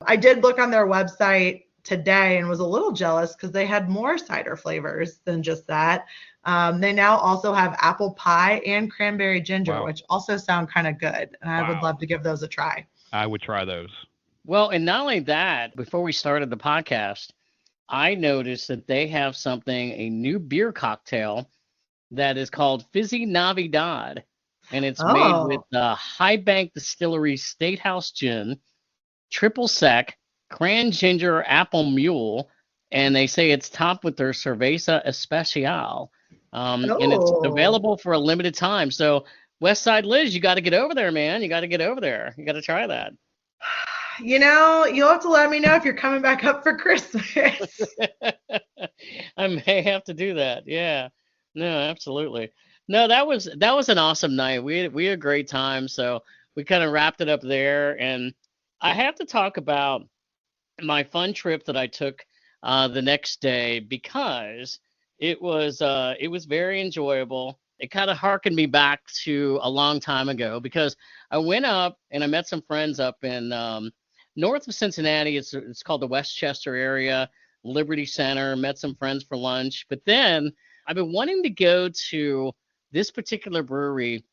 I did look on their website today and was a little jealous because they had more cider flavors than just that. They now also have apple pie and cranberry ginger, which also sound kind of good, and I would love to give those a try. I would try those. Well, and not only that, before we started the podcast, I noticed that they have a new beer cocktail that is called Fizzy Navidad, and it's made with High Bank Distillery State House Gin, triple sec, cran ginger, apple mule, and they say it's topped with their Cerveza Especial, and it's available for a limited time. So West Side Liz, you got to get over there, man. You got to get over there. You got to try that. You'll have to let me know if you're coming back up for Christmas. I may have to do that. Yeah. No, absolutely. No, that was an awesome night. We had a great time. So we kind of wrapped it up there. And I have to talk about my fun trip that I took the next day because it was very enjoyable. It kind of harkened me back to a long time ago because I went up and I met some friends up in north of Cincinnati. It's called the Westchester area, Liberty Center. Met some friends for lunch, but then I've been wanting to go to this particular brewery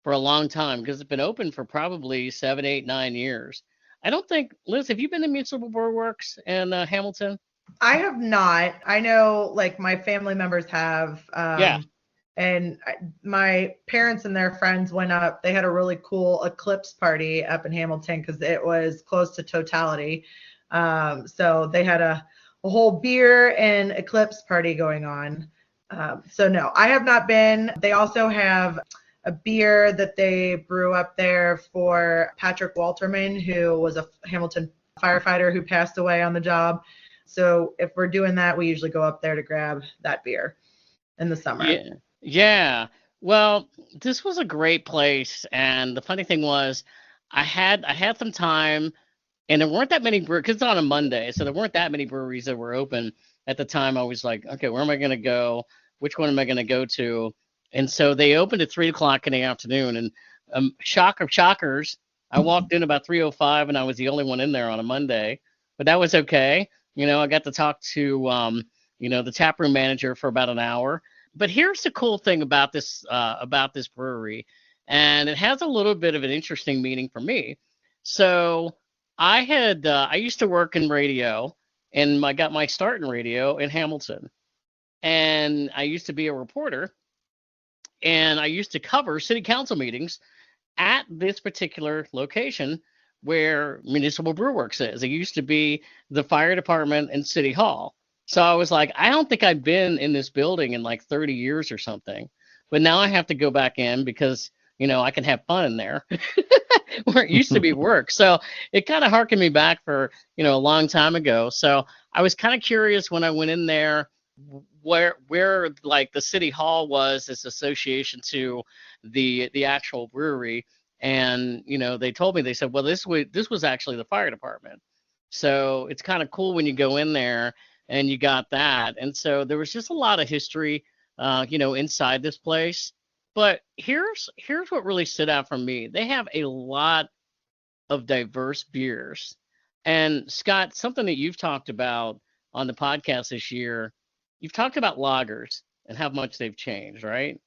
for a long time because it's been open for probably 7, 8, 9 years. I don't think, Liz, have you been to Municipal Brew Works in Hamilton? I have not. I know, like, my family members have. Yeah. And my parents and their friends went up. They had a really cool eclipse party up in Hamilton because it was close to totality. So they had a whole beer and eclipse party going on. So no, I have not been. They also have a beer that they brew up there for Patrick Walterman, who was a Hamilton firefighter who passed away on the job. So if we're doing that, we usually go up there to grab that beer in the summer. Yeah. Yeah. Well, this was a great place, and the funny thing was, I had some time, and there weren't that many breweries because it's on a Monday, so there weren't that many breweries that were open at the time. I was like, okay, where am I going to go? Which one am I going to go to? And so they opened at 3 o'clock in the afternoon, and shock of shockers, I walked in about 3:05, and I was the only one in there on a Monday, but that was okay. I got to talk to the taproom manager for about an hour. But here's the cool thing about this brewery, and it has a little bit of an interesting meaning for me. So I used to work in radio, and I got my start in radio in Hamilton, and I used to be a reporter, and I used to cover city council meetings at this particular location where Municipal Brew Works is. It used to be the fire department and city hall. So I was like, I don't think I've been in this building in like 30 years or something. But now I have to go back in because, I can have fun in there where it used to be work. So it kind of harkened me back for, a long time ago. So I was kind of curious when I went in there where like the city hall was this association to the actual brewery. And, they told me, they said, well, this was actually the fire department. So it's kind of cool when you go in there and you got that. And so there was just a lot of history, inside this place. But here's what really stood out for me. They have a lot of diverse beers. And Scott, something that you've talked about on the podcast this year, you've talked about lagers and how much they've changed, right?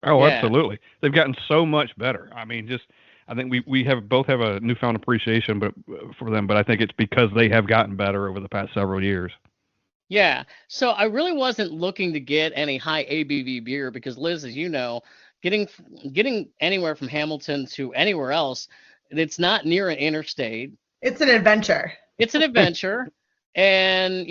Oh, Yeah. Absolutely. They've gotten so much better. I mean, I think we both have a newfound appreciation for them, but I think it's because they have gotten better over the past several years. Yeah. So I really wasn't looking to get any high ABV beer because, Liz, as you know, getting anywhere from Hamilton to anywhere else, it's not near an interstate. It's an adventure. It's an adventure. And,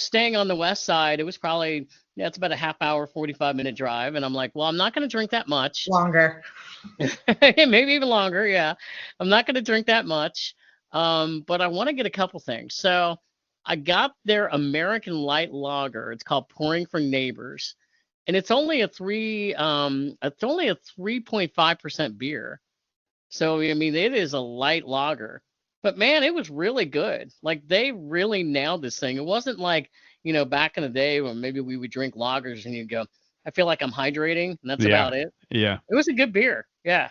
staying on the west side, it was probably, it's about a half hour, 45-minute drive. And I'm like, well, I'm not going to drink that much. Longer. Maybe even longer. Yeah. I'm not going to drink that much. But I want to get a couple things. So I got their American Light Lager. It's called Pouring for Neighbors. And it's only a 3.5% beer. So, I mean, it is a light lager. But man, it was really good. Like they really nailed this thing. It wasn't like, back in the day when maybe we would drink lagers and you'd go, I feel like I'm hydrating, and that's about it. Yeah. It was a good beer. Yeah.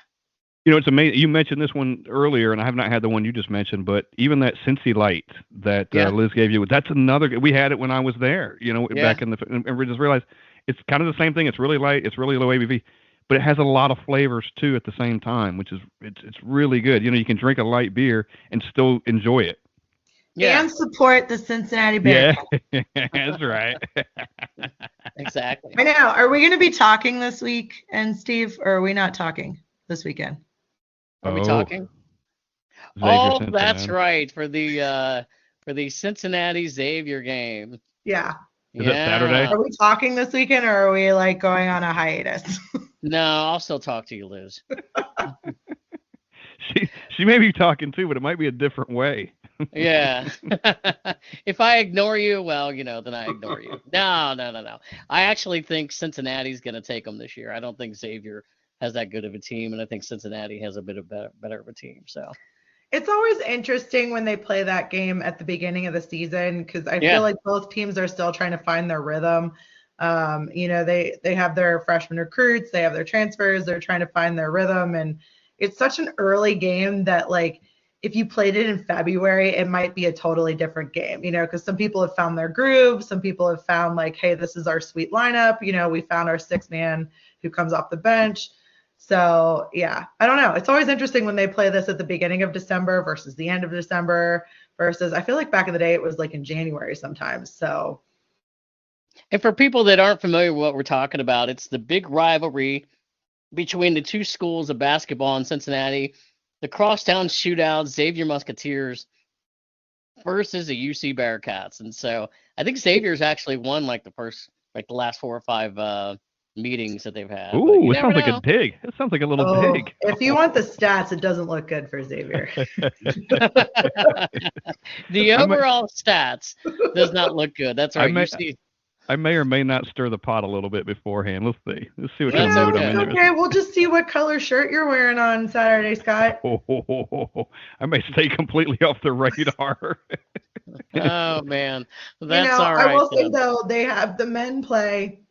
It's amazing. You mentioned this one earlier, and I have not had the one you just mentioned, but even that Cincy Light that Liz gave you, that's another. We had it when I was there, back in and we just realized it's kind of the same thing. It's really light. It's really low ABV, but it has a lot of flavors too at the same time, which is it's really good. You can drink a light beer and still enjoy it. Yeah. And support the Cincinnati Bears. Yeah, that's right. Exactly. I know. Are we going to be talking this week, and Steve, or are we not talking this weekend? Are we talking? Xavier, that's right. For the Cincinnati Xavier game. Yeah. Is it Saturday? Are we talking this weekend, or are we like going on a hiatus? No, I'll still talk to you, Liz. She may be talking too, but it might be a different way. Yeah. If I ignore you, well, then I ignore you. No, no, no, no. I actually think Cincinnati's going to take them this year. I don't think Xavier has that good of a team, and I think Cincinnati has a bit of better of a team. So It's always interesting when they play that game at the beginning of the season because I feel yeah, like both teams are still trying to find their rhythm. They have their freshman recruits, they have their transfers, they're trying to find their rhythm, and it's such an early game that like if you played it in February, it might be a totally different game, because some people have found their groove, some people have found like, hey, this is our sweet lineup, we found our six man who comes off the bench. So yeah, I don't know. It's always interesting when they play this at the beginning of December versus the end of December versus I feel like back in the day it was like in January sometimes. So and for people that aren't familiar with what we're talking about, it's the big rivalry between the two schools of basketball in Cincinnati, the Crosstown Shootout, Xavier Musketeers versus the UC Bearcats. And so I think Xavier's actually won like the last 4 or 5 meetings that they've had. But Ooh, you it never sounds like a know. dig. It sounds like a little dig. if you want the stats, it doesn't look good for Xavier. The overall stats does not look good. That's right. I may or may not stir the pot a little bit beforehand. Let's see. Let's see what kind That's of mood okay. I'm in. Okay, we'll just see what color shirt you're wearing on Saturday, Scott. I may stay completely off the radar. Oh man, that's all I right. will say though, they have the men play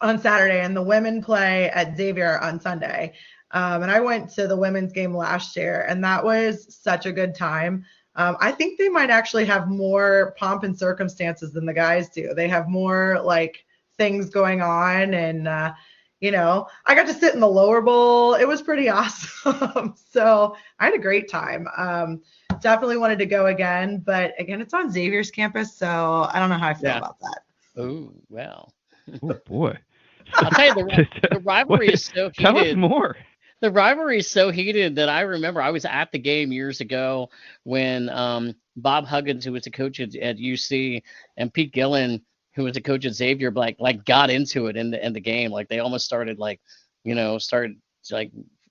on Saturday and the women play at Xavier on Sunday. And I went to the women's game last year, and that was such a good time. I think they might actually have more pomp and circumstances than the guys do. They have more like things going on, and I got to sit in the lower bowl. It was pretty awesome. So I had a great time. Definitely wanted to go again, but again, it's on Xavier's campus, so I don't know how I feel about that. Oh well. Oh boy. I'll tell you, the rivalry is so heated. Tell us more. The rivalry is so heated that I remember I was at the game years ago when Bob Huggins, who was the coach at UC, and Pete Gillen, who was the coach at Xavier, like got into it in the game. Like they almost started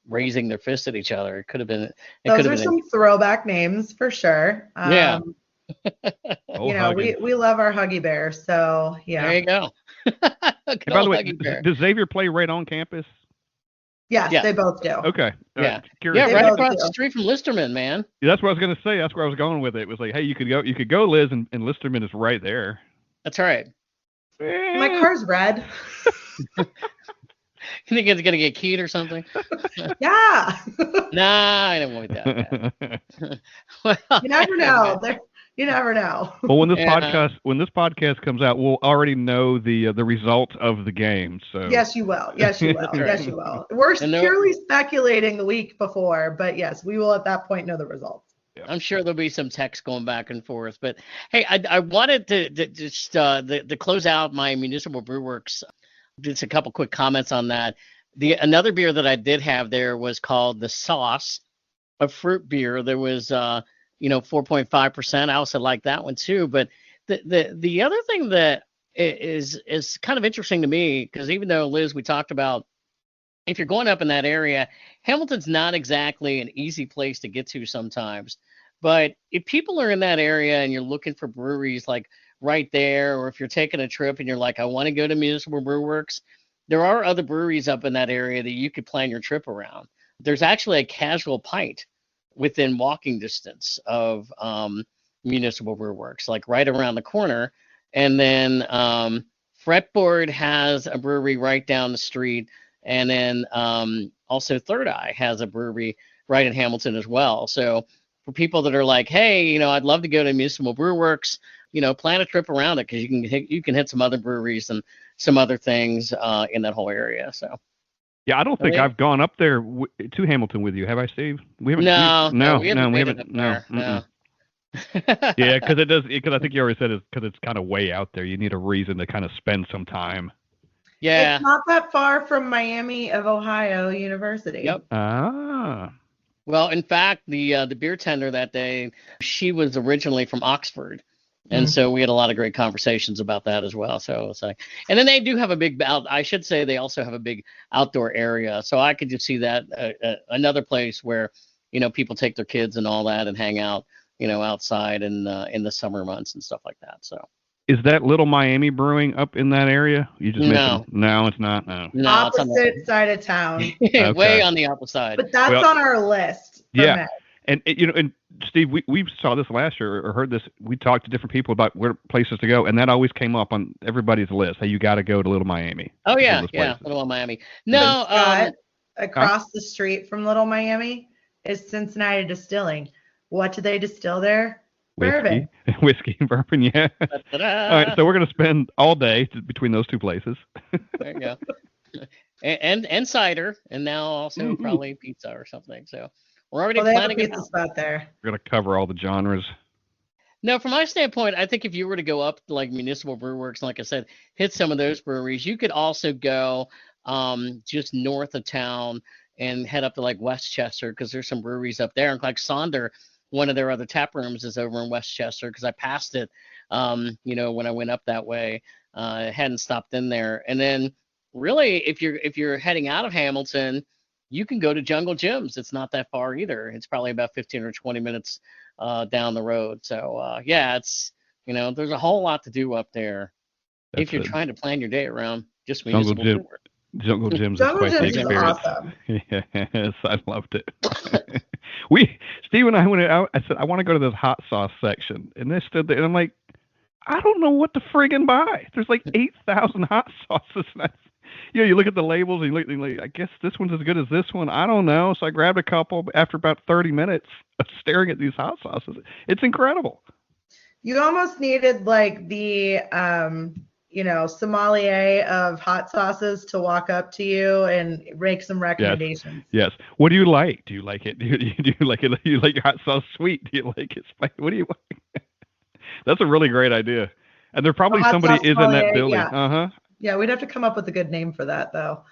raising their fist at each other. It could have been. Those are some throwback names for sure. Yeah. We love our Huggy Bear, so yeah. There you go. By the way, does Xavier play right on campus? Yes, they both do. Okay. Yeah, right across the street from Listerman, man. Yeah, that's what I was gonna say. That's where I was going with it. It was like, hey, you could go, Liz, and Listerman is right there. That's right. My car's red. You think it's gonna get keyed or something? Yeah. Nah, I don't want that. Well, you never know. You never know. Well, when this podcast comes out, we'll already know the result of the game. So yes, you will. Yes, you will. Yes, you will. We're purely speculating the week before, but yes, we will at that point know the results. Yeah. I'm sure there'll be some text going back and forth. But hey, I wanted to just to close out my Municipal Brewworks. Just a couple quick comments on that. Another beer that I did have there was called the Sauce, a fruit beer. There was 4.5%. I also like that one too. But the other thing that is kind of interesting to me, because even though, Liz, we talked about if you're going up in that area, Hamilton's not exactly an easy place to get to sometimes. But if people are in that area and you're looking for breweries like right there, or if you're taking a trip and you're like, I want to go to Municipal Brewworks, there are other breweries up in that area that you could plan your trip around. There's actually a Casual Pint within walking distance of Municipal Brewworks, like right around the corner. And then Fretboard has a brewery right down the street. And then also Third Eye has a brewery right in Hamilton as well. So for people that are like, hey, I'd love to go to Municipal Brewworks, plan a trip around it, because you can hit some other breweries and some other things in that whole area. So. Yeah, I don't think I've gone up there to Hamilton with you. Have I, Steve? We haven't. We haven't. No. Yeah, because I think you already said it, because it's kind of way out there. You need a reason to kind of spend some time. Yeah. It's not that far from Miami of Ohio University. Yep. Ah. Well, in fact, the beer tender that day, she was originally from Oxford. And so we had a lot of great conversations about that as well. So it's like, and then they do have a big I should say they also have a big outdoor area. So I could just see that another place where, people take their kids and all that and hang out, outside in the summer months and stuff like that. So. Is that Little Miami Brewing up in that area? You just mentioned. No, it's not. No. Opposite side of town. Okay. Way on the opposite side. But that's on our list. Yeah. And and Steve, we saw this last year or heard this. We talked to different people about where places to go, and that always came up on everybody's list. Hey, you got to go to Little Miami. Oh yeah, Little Miami. No, across the street from Little Miami is Cincinnati Distilling. What do they distill there? Bourbon. Whiskey and bourbon, yeah. All right, so we're going to spend all day between those two places. There you go. And cider, and now also probably pizza or something. So we're already planning a pizza spot there. We're going to cover all the genres. No, from my standpoint, I think if you were to go up to like Municipal Brew Works, like I said, hit some of those breweries, you could also go just north of town and head up to like Westchester, because there's some breweries up there. And like Sonder, one of their other tap rooms is over in Westchester, because I passed it, when I went up that way. I hadn't stopped in there. And then really, if you're heading out of Hamilton, you can go to Jungle Jim's. It's not that far either. It's probably about 15 or 20 minutes down the road. So it's, there's a whole lot to do up there. If you're trying to plan your day around just Municipal Brew Works. Jungle Jim's is quite the experience. Awesome. Yes, I loved it. Steve and I went out. I said, I want to go to this hot sauce section, and they stood there, and I'm like, I don't know what to friggin' buy. There's like 8,000 hot sauces. And you look at the labels, and you look, I guess this one's as good as this one. I don't know. So I grabbed a couple after about 30 minutes of staring at these hot sauces. It's incredible. You almost needed like the sommelier of hot sauces to walk up to you and make some recommendations. Yes. What do you like? Do you like it? Do you like it? Do you like your hot sauce sweet? Do you like it spicy? What do you like? That's a really great idea. And there probably somebody is in that building. Yeah. Yeah, we'd have to come up with a good name for that, though.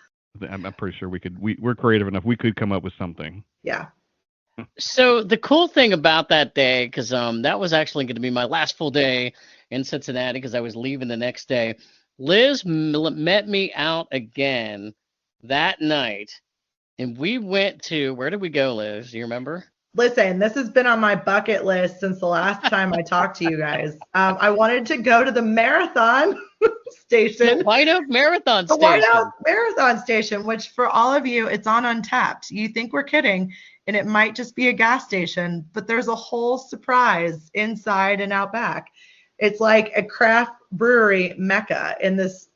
I'm pretty sure we could. We're creative enough. We could come up with something. Yeah. So the cool thing about that day, because that was actually going to be my last full day in Cincinnati, because I was leaving the next day. Liz met me out again that night, and we went to, where did we go, Liz? Do you remember? Listen, this has been on my bucket list since the last time I talked to you guys. I wanted to go to the marathon station. The White Oak Marathon Station. The White Oak Marathon Station, which for all of you, it's on Untapped. You think we're kidding, and it might just be a gas station, but there's a whole surprise inside and out back. It's like a craft brewery mecca in this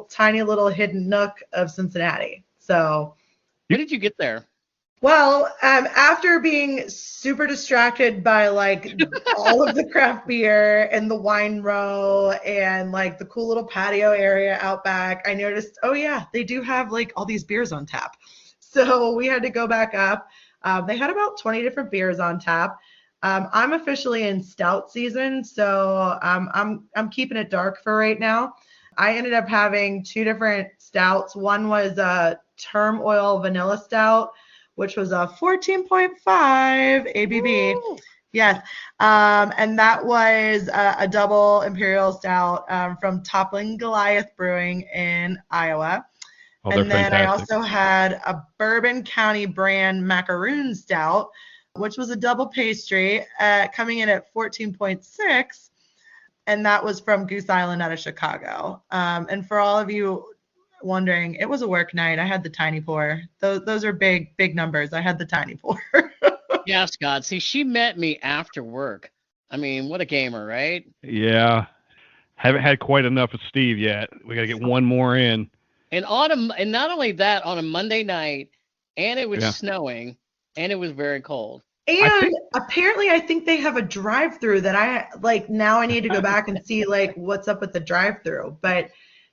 tiny little hidden nook of Cincinnati. So, when did you get there? Well, after being super distracted by like all of the craft beer and the wine row and like the cool little patio area out back, I noticed, oh yeah, they do have like all these beers on tap. So we had to go back up. They had about 20 different beers on tap. I'm officially in stout season, so I'm keeping it dark for right now. I ended up having two different stouts. One was a Term Oil Vanilla Stout, which was a 14.5 ABV. Ooh. Yes. And that was a double imperial stout from Toppling Goliath Brewing in Iowa. Oh, and then fantastic. I also had a Bourbon County brand macaroon stout, which was a double pastry, coming in at 14.6. And that was from Goose Island out of Chicago. And for all of you wondering, it was a work night. I had the tiny pour. Those are big numbers. I had the tiny pour. Yeah, Scott. See, she met me after work. I mean, what a gamer, right? Yeah. Haven't had quite enough of Steve yet. We got to get one more in. And not only that, on a Monday night, and it was snowing, and it was very cold. And apparently I think they have a drive-through that now I need to go back and see like what's up with the drive-through. But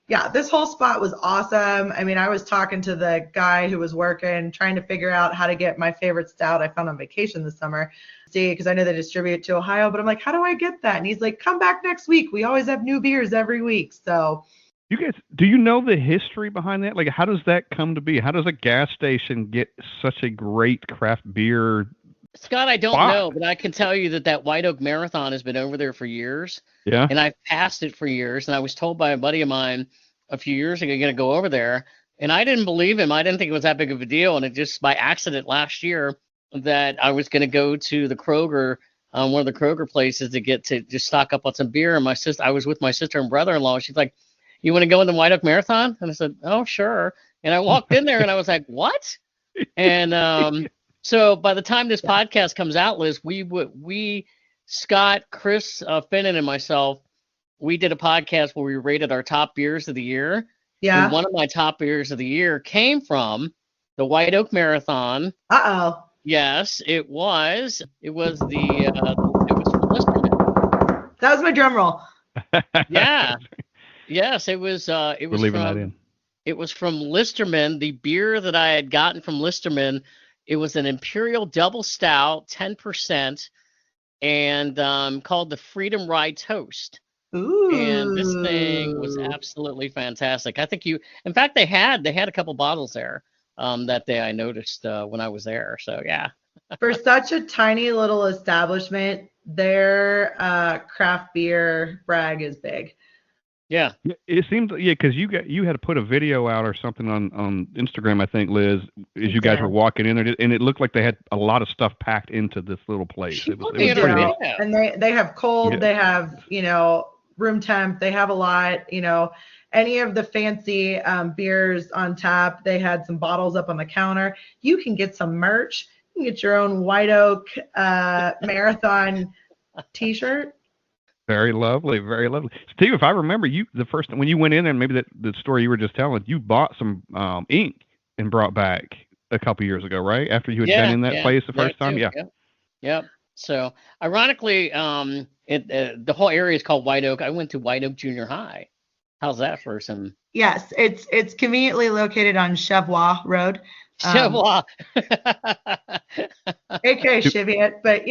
yeah, this whole spot was awesome. I mean, I was talking to the guy who was working, trying to figure out how to get my favorite stout I found on vacation this summer. See, because I know they distribute it to Ohio, but I'm like, how do I get that? And he's like, come back next week. We always have new beers every week. So you guys, do you know the history behind that? Like, how does that come to be? How does a gas station get such a great craft beer Scott, I don't spot. know, but I can tell you that White Oak Marathon has been over there for years. Yeah. And I've passed it for years. And I was told by a buddy of mine a few years ago, you're going to go over there. And I didn't believe him. I didn't think it was that big of a deal. And it just by accident last year that I was going to go to the Kroger, one of the Kroger places to get to just stock up on some beer. And I was with my sister and brother-in-law. She's like, you want to go in the White Oak Marathon? And I said, oh, sure. And I walked in there and I was like, what? And so by the time this podcast comes out, Liz, we Scott, Chris, Finnan, and myself, we did a podcast where we rated our top beers of the year. Yeah. And one of my top beers of the year came from the White Oak Marathon. Uh-oh. Yes, it was. It was from Listerman. That was my drum roll. Yeah. Yes, it was. It was We're leaving that in. It was from Listerman. The beer that I had gotten from Listerman, it was an Imperial Double Stout, 10%, and called the Freedom Rye Toast. Ooh. And this thing was absolutely fantastic. I think in fact, they had a couple bottles there that day I noticed when I was there. So yeah. For such a tiny little establishment, their craft beer brag is big. Yeah. It seems, because you had to put a video out or something on Instagram, I think, Liz, as you guys were walking in there, and it looked like they had a lot of stuff packed into this little place. It was pretty neat. And they have cold, they have, room temp, they have a lot, any of the fancy beers on tap, they had some bottles up on the counter. You can get some merch. You can get your own White Oak Marathon t-shirt. Very lovely, very lovely. Steve, if I remember, the first when you went in there, maybe the story you were just telling, you bought some ink and brought back a couple years ago, right? After you had been in that place the first time, Yep. So, ironically, the whole area is called White Oak. I went to White Oak Junior High. How's that for some? Yes, it's conveniently located on Cheviot Road. Cheviot. AKA Cheviot, but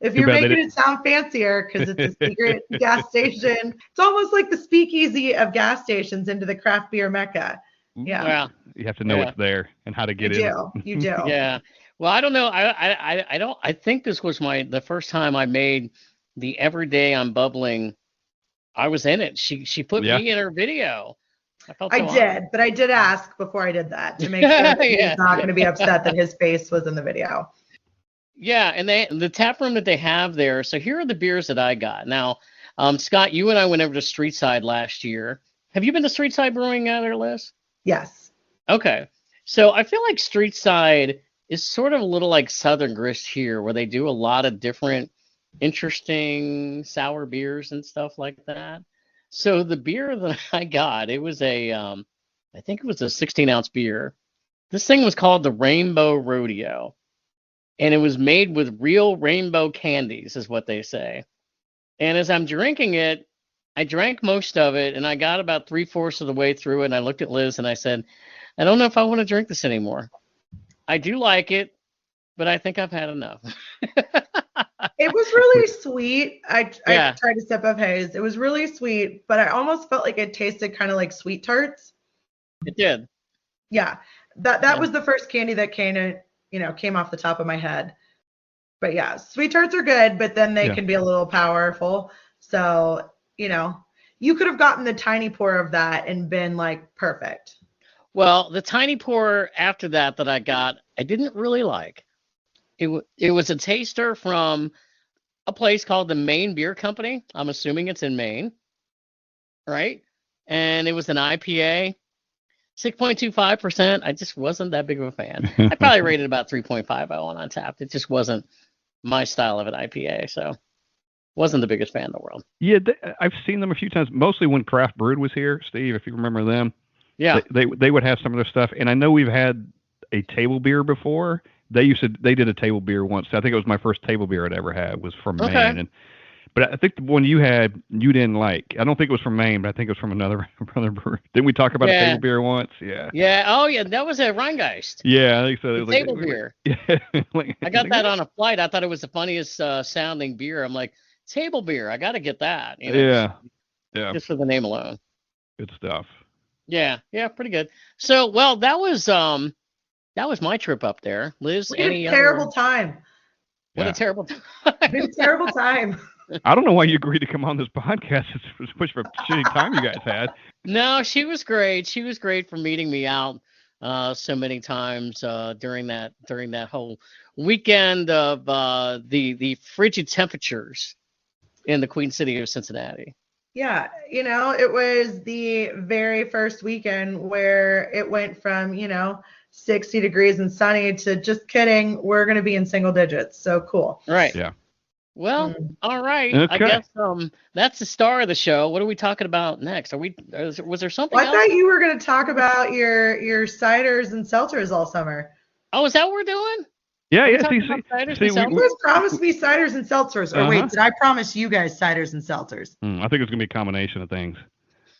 if you're making it sound fancier because it's a secret gas station, it's almost like the speakeasy of gas stations into the craft beer mecca. Yeah. Well, you have to know it's there and how to get in. You do. Yeah. Well, I don't know. I think this was the first time I made the Everyday I'm Bubbling. I was in it. She put me in her video. I did, but I did ask before I did that to make sure that he's not going to be upset that his face was in the video. Yeah, and the tap room that they have there. So here are the beers that I got. Now, Scott, you and I went over to Streetside last year. Have you been to Streetside Brewing there, Liz? Yes. Okay. So I feel like Streetside is sort of a little like Southern Grist here, where they do a lot of different interesting sour beers and stuff like that. So the beer that I got, it was I think it was a 16-ounce beer. This thing was called the Rainbow Rodeo. And it was made with real rainbow candies, is what they say. And as I'm drinking it, I drank most of it, and I got about 3/4 of the way through it, and I looked at Liz, and I said, I don't know if I want to drink this anymore. I do like it, but I think I've had enough. It was really sweet. I tried to sip of haze. It was really sweet, but I almost felt like it tasted kind of like sweet tarts. It did. Yeah. That was the first candy that came off the top of my head. But yeah, sweet tarts are good, but then they can be a little powerful. So, you could have gotten the tiny pour of that and been like perfect. Well, the tiny pour after that I got, I didn't really like. It was a taster from a place called the Maine Beer Company. I'm assuming it's in Maine, right? And it was an IPA. 6.25%. I just wasn't that big of a fan. I probably rated about 3.5 on Untapped. It just wasn't my style of an IPA, so wasn't the biggest fan in the world. Yeah, I've seen them a few times, mostly when Craft Brewed was here, Steve, if you remember them. Yeah. They would have some of their stuff, and I know we've had a table beer before. They did a table beer once. I think it was my first table beer I'd ever had was from Maine. But I think the one you had, you didn't like. I don't think it was from Maine, but I think it was from another brewery. Didn't we talk about a table beer once? Yeah. Yeah. Oh, yeah. That was a Rheingeist. Yeah, I think so. It was table beer. Yeah. I got that on a flight. I thought it was the funniest sounding beer. I'm like, table beer. I got to get that. Yeah. Just for the name alone. Good stuff. Yeah. Yeah. Pretty good. So, well, that was my trip up there. Liz, we had a terrible time. What Yeah. a terrible time. It's a terrible time. I don't know why you agreed to come on this podcast. It's much of a shitty time you guys had. No, she was great. She was great for meeting me out so many times during that whole weekend of the frigid temperatures in the Queen City of Cincinnati. Yeah, it was the very first weekend where it went from, 60 degrees and sunny to just kidding, we're going to be in single digits. So cool. Right. Yeah. Well, all right. Okay. I guess that's the star of the show. What are we talking about next? Was there something Well, I else? thought you were going to talk about your ciders and seltzers all summer. Oh, is that what we're doing? Yeah, Are we yeah. talking See, about ciders see, and we- You guys promised me ciders and seltzers. Or wait, did I promise you guys ciders and seltzers? I think it's going to be a combination of things.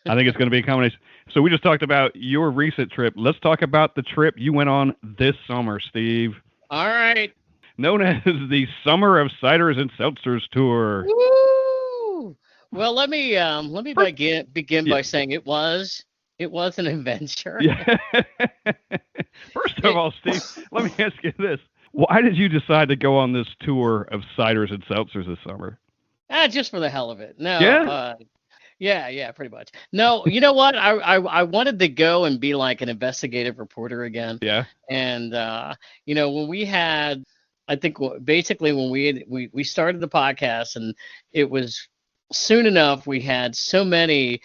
I think it's going to be a combination. So we just talked about your recent trip. Let's talk about the trip you went on this summer, Steve. All right. Known as the Summer of Ciders and Seltzers Tour. Woo! Well, let me begin by saying it was an adventure. Yeah. First of all, Steve, let me ask you this. Why did you decide to go on this tour of ciders and seltzers this summer? Just for the hell of it. No. Yeah? Yeah, pretty much. No, you know what? I wanted to go and be like an investigative reporter again. Yeah. And when we had, I think basically when we started the podcast, and it was soon enough we heard so many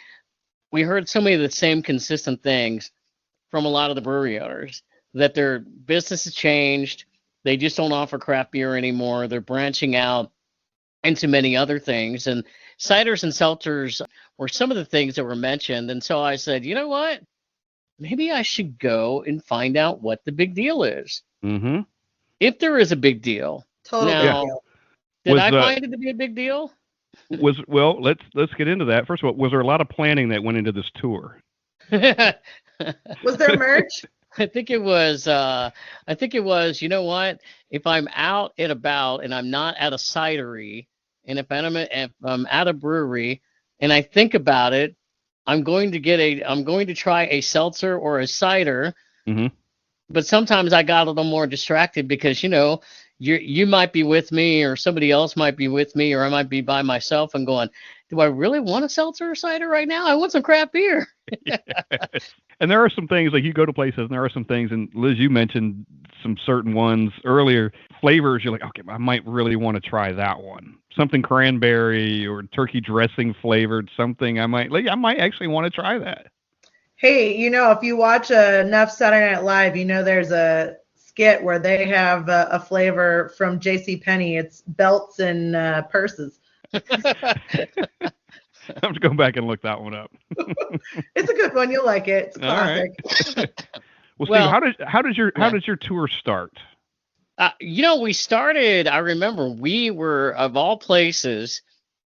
of the same consistent things from a lot of the brewery owners, that their business has changed. They just don't offer craft beer anymore. They're branching out into many other things, and ciders and seltzers were some of the things that were mentioned. And so I said, you know what? Maybe I should go and find out what the big deal is. Mm-hmm. If there is a big deal. Totally. Now, Deal. did Was, I find it to be a big deal? Let's get into that. First of all, was there a lot of planning that went into this tour? Was there merch? I think it was, you know what? If I'm out and about and I'm not at a cidery, and if I'm at a brewery and I think about it, I'm going to try a seltzer or a cider. Mm-hmm. But sometimes I got a little more distracted because, you might be with me, or somebody else might be with me, or I might be by myself and going, do I really want a seltzer or cider right now? I want some craft beer. Yes. And there are some things, like you go to places and there are some things, and Liz, you mentioned some certain ones earlier, flavors, you're like, okay, I might really want to try that one. Something cranberry or turkey dressing flavored, something I might actually want to try that. Hey, if you watch enough Saturday Night Live, there's a skit where they have a flavor from JCPenney. It's belts and purses. I'm just going back and look that one up. It's a good one. You'll like it. It's classic. Right. Well, Steve, how did your tour start? We started, I remember we were, of all places,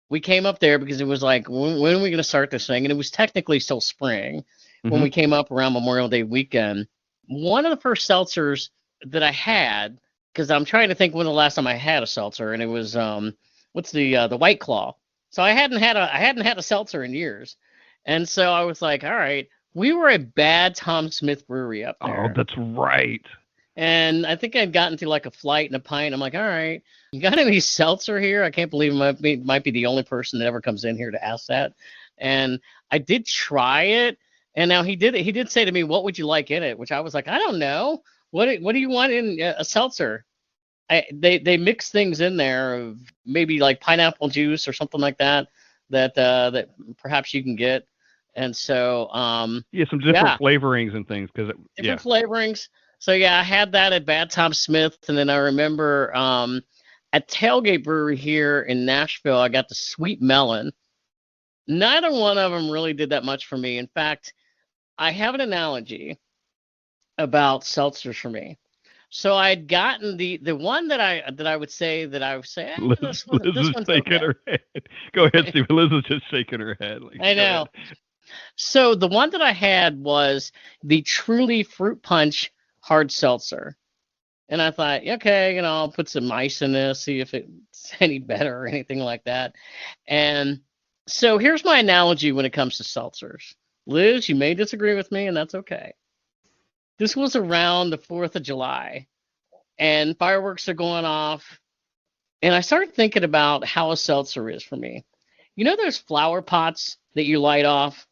we came up there because it was like, when are we going to start this thing? And it was technically still spring when we came up around Memorial Day weekend. One of the first seltzers that I had, because I'm trying to think when the last time I had a seltzer, and it was, what's the White Claw. So I hadn't had a seltzer in years. And so I was like, all right, we were at Bad Tom Smith Brewery up there. Oh, that's right. And I think I'd gotten to like a flight and a pint. I'm like, all right, you got any seltzer here? I can't believe I might be the only person that ever comes in here to ask that. And I did try it. And now he did say to me, what would you like in it? Which I was like, I don't know. What do you want in a seltzer? They mix things in there of maybe like pineapple juice or something like that that perhaps you can get. And so some different flavorings and things different flavorings. So I had that at Bad Tom Smith, and then I remember at Tailgate Brewery here in Nashville, I got the Sweet Melon. Neither one of them really did that much for me. In fact, I have an analogy about seltzers for me. So I had gotten the one that I would say Liz is shaking her head. Go ahead, Steve. Liz is just shaking her head. I know. So the one that I had was the Truly Fruit Punch hard seltzer. And I thought, okay, I'll put some ice in this, see if it's any better or anything like that. And so here's my analogy when it comes to seltzers. Liz, you may disagree with me, and that's okay. This was around the 4th of July, and fireworks are going off, And I started thinking about how a seltzer is for me. You know those flower pots that you light off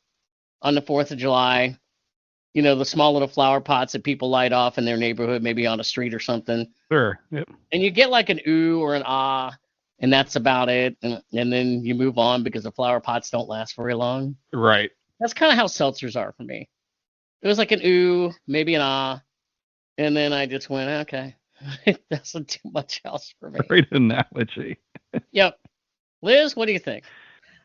on the 4th of July? You know, the small little flower pots that people light off in their neighborhood, maybe on a street or something. Sure. Yep. And you get like an ooh or an ah, and that's about it. And then you move on because the flower pots don't last very long. Right. That's kind of how seltzers are for me. It was like an ooh, maybe an ah, and then I just went, okay. It doesn't do much else for me. Great analogy. Yep. Liz, what do you think?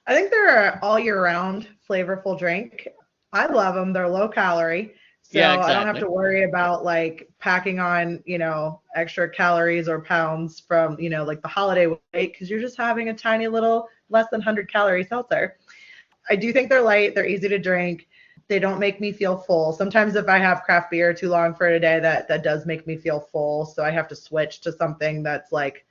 I think they're an all year round flavorful drink. I love them. They're low calorie. So Yeah, I don't have exactly. to worry about like packing on, extra calories or pounds from, like the holiday weight, because you're just having a tiny little less than 100-calorie seltzer. I do think they're light. They're easy to drink. They don't make me feel full. Sometimes if I have craft beer too long for a day, that does make me feel full. So I have to switch to something that's like,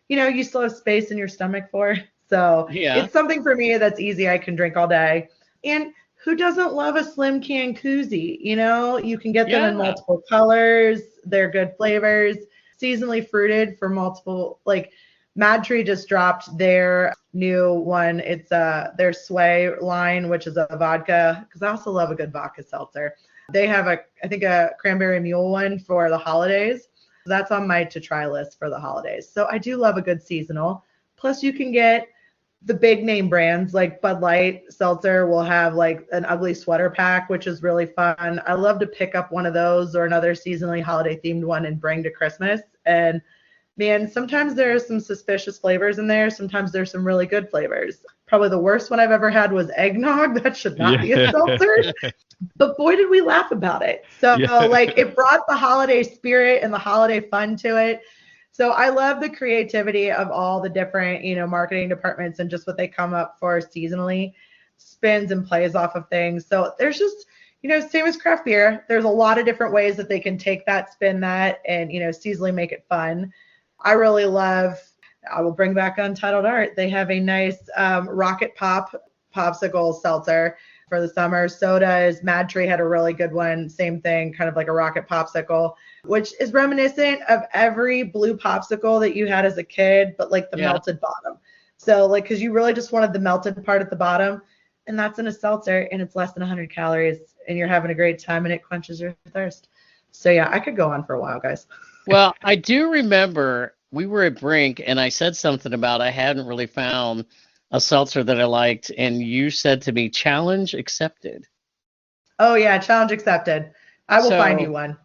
you still have space in your stomach for. So Yeah. it's something for me that's easy. I can drink all day. And who doesn't love a slim can koozie? You can get them in Yeah. multiple colors. They're good flavors, seasonally fruited for multiple, like Mad Tree just dropped their new one. It's their Sway line, which is a vodka, because I also love a good vodka seltzer. They have I think a cranberry mule one for the holidays. That's on my to try list for the holidays. So I do love a good seasonal. Plus you can get the big name brands like Bud Light Seltzer will have like an ugly sweater pack, which is really fun. I love to pick up one of those or another seasonally holiday themed one and bring to Christmas. And man, sometimes there's some suspicious flavors in there. Sometimes there's some really good flavors. Probably the worst one I've ever had was eggnog. That should not be a seltzer. But boy, did we laugh about it. So like it brought the holiday spirit and the holiday fun to it. So I love the creativity of all the different, marketing departments and just what they come up for seasonally, spins and plays off of things. So there's just, same as craft beer, there's a lot of different ways that they can take that, spin that, and, seasonally make it fun. I really love, I will bring back Untitled Art. They have a nice Rocket Pop popsicle seltzer for the summer. Soda's Mad Tree had a really good one. Same thing, kind of like a rocket popsicle, which is reminiscent of every blue popsicle that you had as a kid, but like the melted bottom. So like, because you really just wanted the melted part at the bottom, and that's in a seltzer, and it's less than 100 calories, and you're having a great time, and it quenches your thirst. So yeah, I could go on for a while, guys. Well, I do remember we were at Brink, and I said something about I hadn't really found a seltzer that I liked, and you said to me, challenge accepted. Oh yeah, challenge accepted. I will find you one.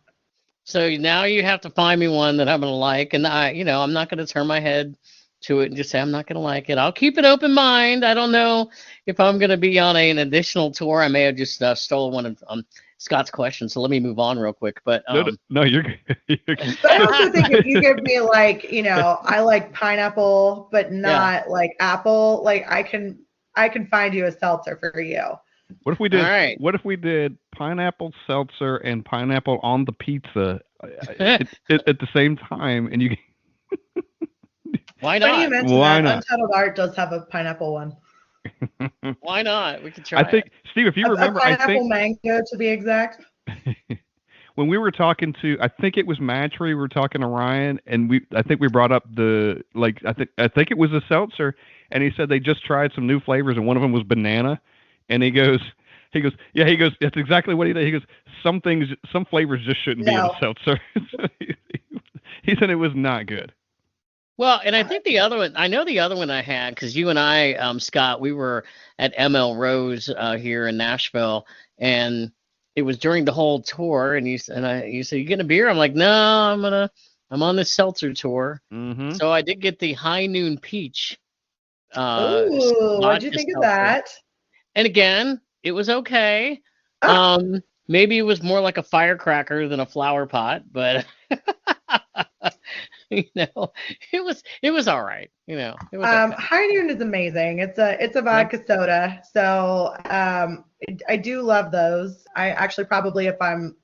So now you have to find me one that I'm going to like, and I'm not going to turn my head to it and just say I'm not going to like it. I'll keep an open mind. I don't know if I'm going to be on an additional tour. I may have just stolen one of Scott's questions, so let me move on real quick. But no, you're good. But I also think if you give me like, I like pineapple, but not like apple, like I can find you a seltzer for you. What if we did? All right. What if we did pineapple seltzer and pineapple on the pizza at the same time? And you. Why not? Funny you mentioned Why that. not? Untitled Art does have a pineapple one. Why not? We could try. I think, Steve, if you remember, pineapple mango to be exact. When we were talking to, I think it was Matry, we were talking to Ryan, and I think we brought up I think it was a seltzer, and he said they just tried some new flavors, and one of them was banana, and he goes, that's exactly what he did. He goes, some flavors just shouldn't be in a seltzer. He said it was not good. Well, and I think the other one I had, because you and I, Scott, we were at ML Rose here in Nashville, and it was during the whole tour, and you said, you getting a beer? I'm like, no, I'm on this seltzer tour. Mm-hmm. So I did get the High Noon Peach. Ooh, what'd you think of that? And again, it was okay. Maybe it was more like a firecracker than a flower pot, but it was all right. It was okay. High Noon is amazing. It's a vodka soda, so I do love those. I actually probably, if I'm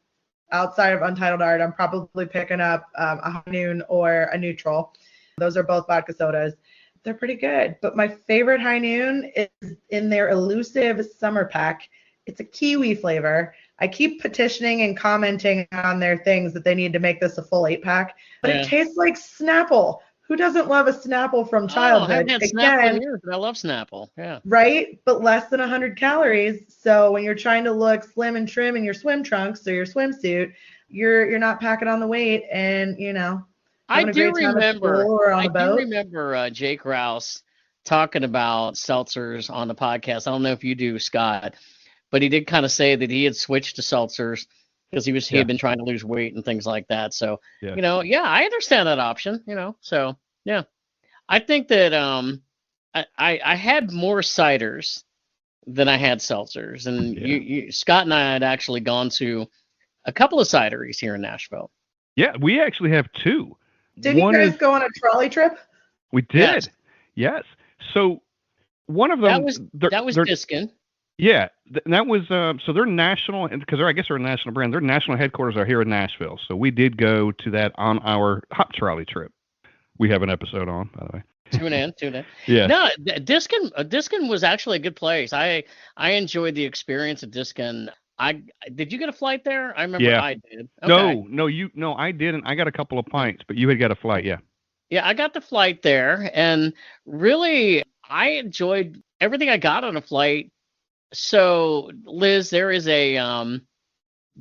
outside of Untitled Art, I'm probably picking up a High Noon or a Neutral. Those are both vodka sodas. They're pretty good, but my favorite High Noon is in their elusive summer pack. It's a kiwi flavor. I keep petitioning and commenting on their things that they need to make this a full 8-pack, but it tastes like Snapple. Who doesn't love a Snapple from I childhood? haven't had Snapple in years, but I love Snapple. Yeah. Right? But less than 100 calories. So when you're trying to look slim and trim in your swim trunks or your swimsuit, you're not packing on the weight and, having a great time at school or on a boat. I do remember Jake Rouse talking about seltzers on the podcast. I don't know if you do, Scott, but he did kind of say that he had switched to seltzers because he had been trying to lose weight and things like that. So, I understand that option, So, yeah. I think that I had more ciders than I had seltzers. And you Scott and I had actually gone to a couple of cideries here in Nashville. Yeah, we actually have two. Did you guys go on a trolley trip? We did. Yes. So one of them that was Diskin. Yeah, that was so they're national, because I guess they're a national brand. Their national headquarters are here in Nashville. So we did go to that on our hop trolley trip. We have an episode on, by the way. Tune in. Yeah. No, Diskin was actually a good place. I enjoyed the experience at Diskin. Did you get a flight there? I remember I did. Okay. No, I didn't. I got a couple of pints, but you had got a flight, yeah. Yeah, I got the flight there, and really, I enjoyed everything I got on a flight. So, Liz, there is a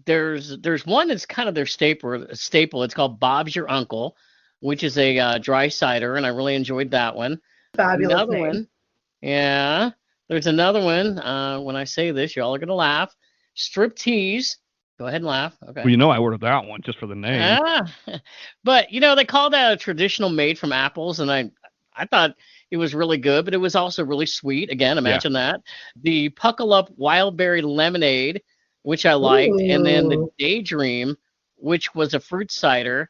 there's one that's kind of their staple. It's called Bob's Your Uncle, which is a dry cider, and I really enjoyed that one. Fabulous Another name. one, yeah. There's another one. When I say this, y'all are gonna laugh. Striptease. Go ahead and laugh. Okay. Well, I ordered that one just for the name. Ah, but they call that a traditional made from apples, and I thought it was really good, but it was also really sweet. Again, imagine that. The Puckle Up Wild Berry Lemonade, which I liked, and then the Daydream, which was a fruit cider.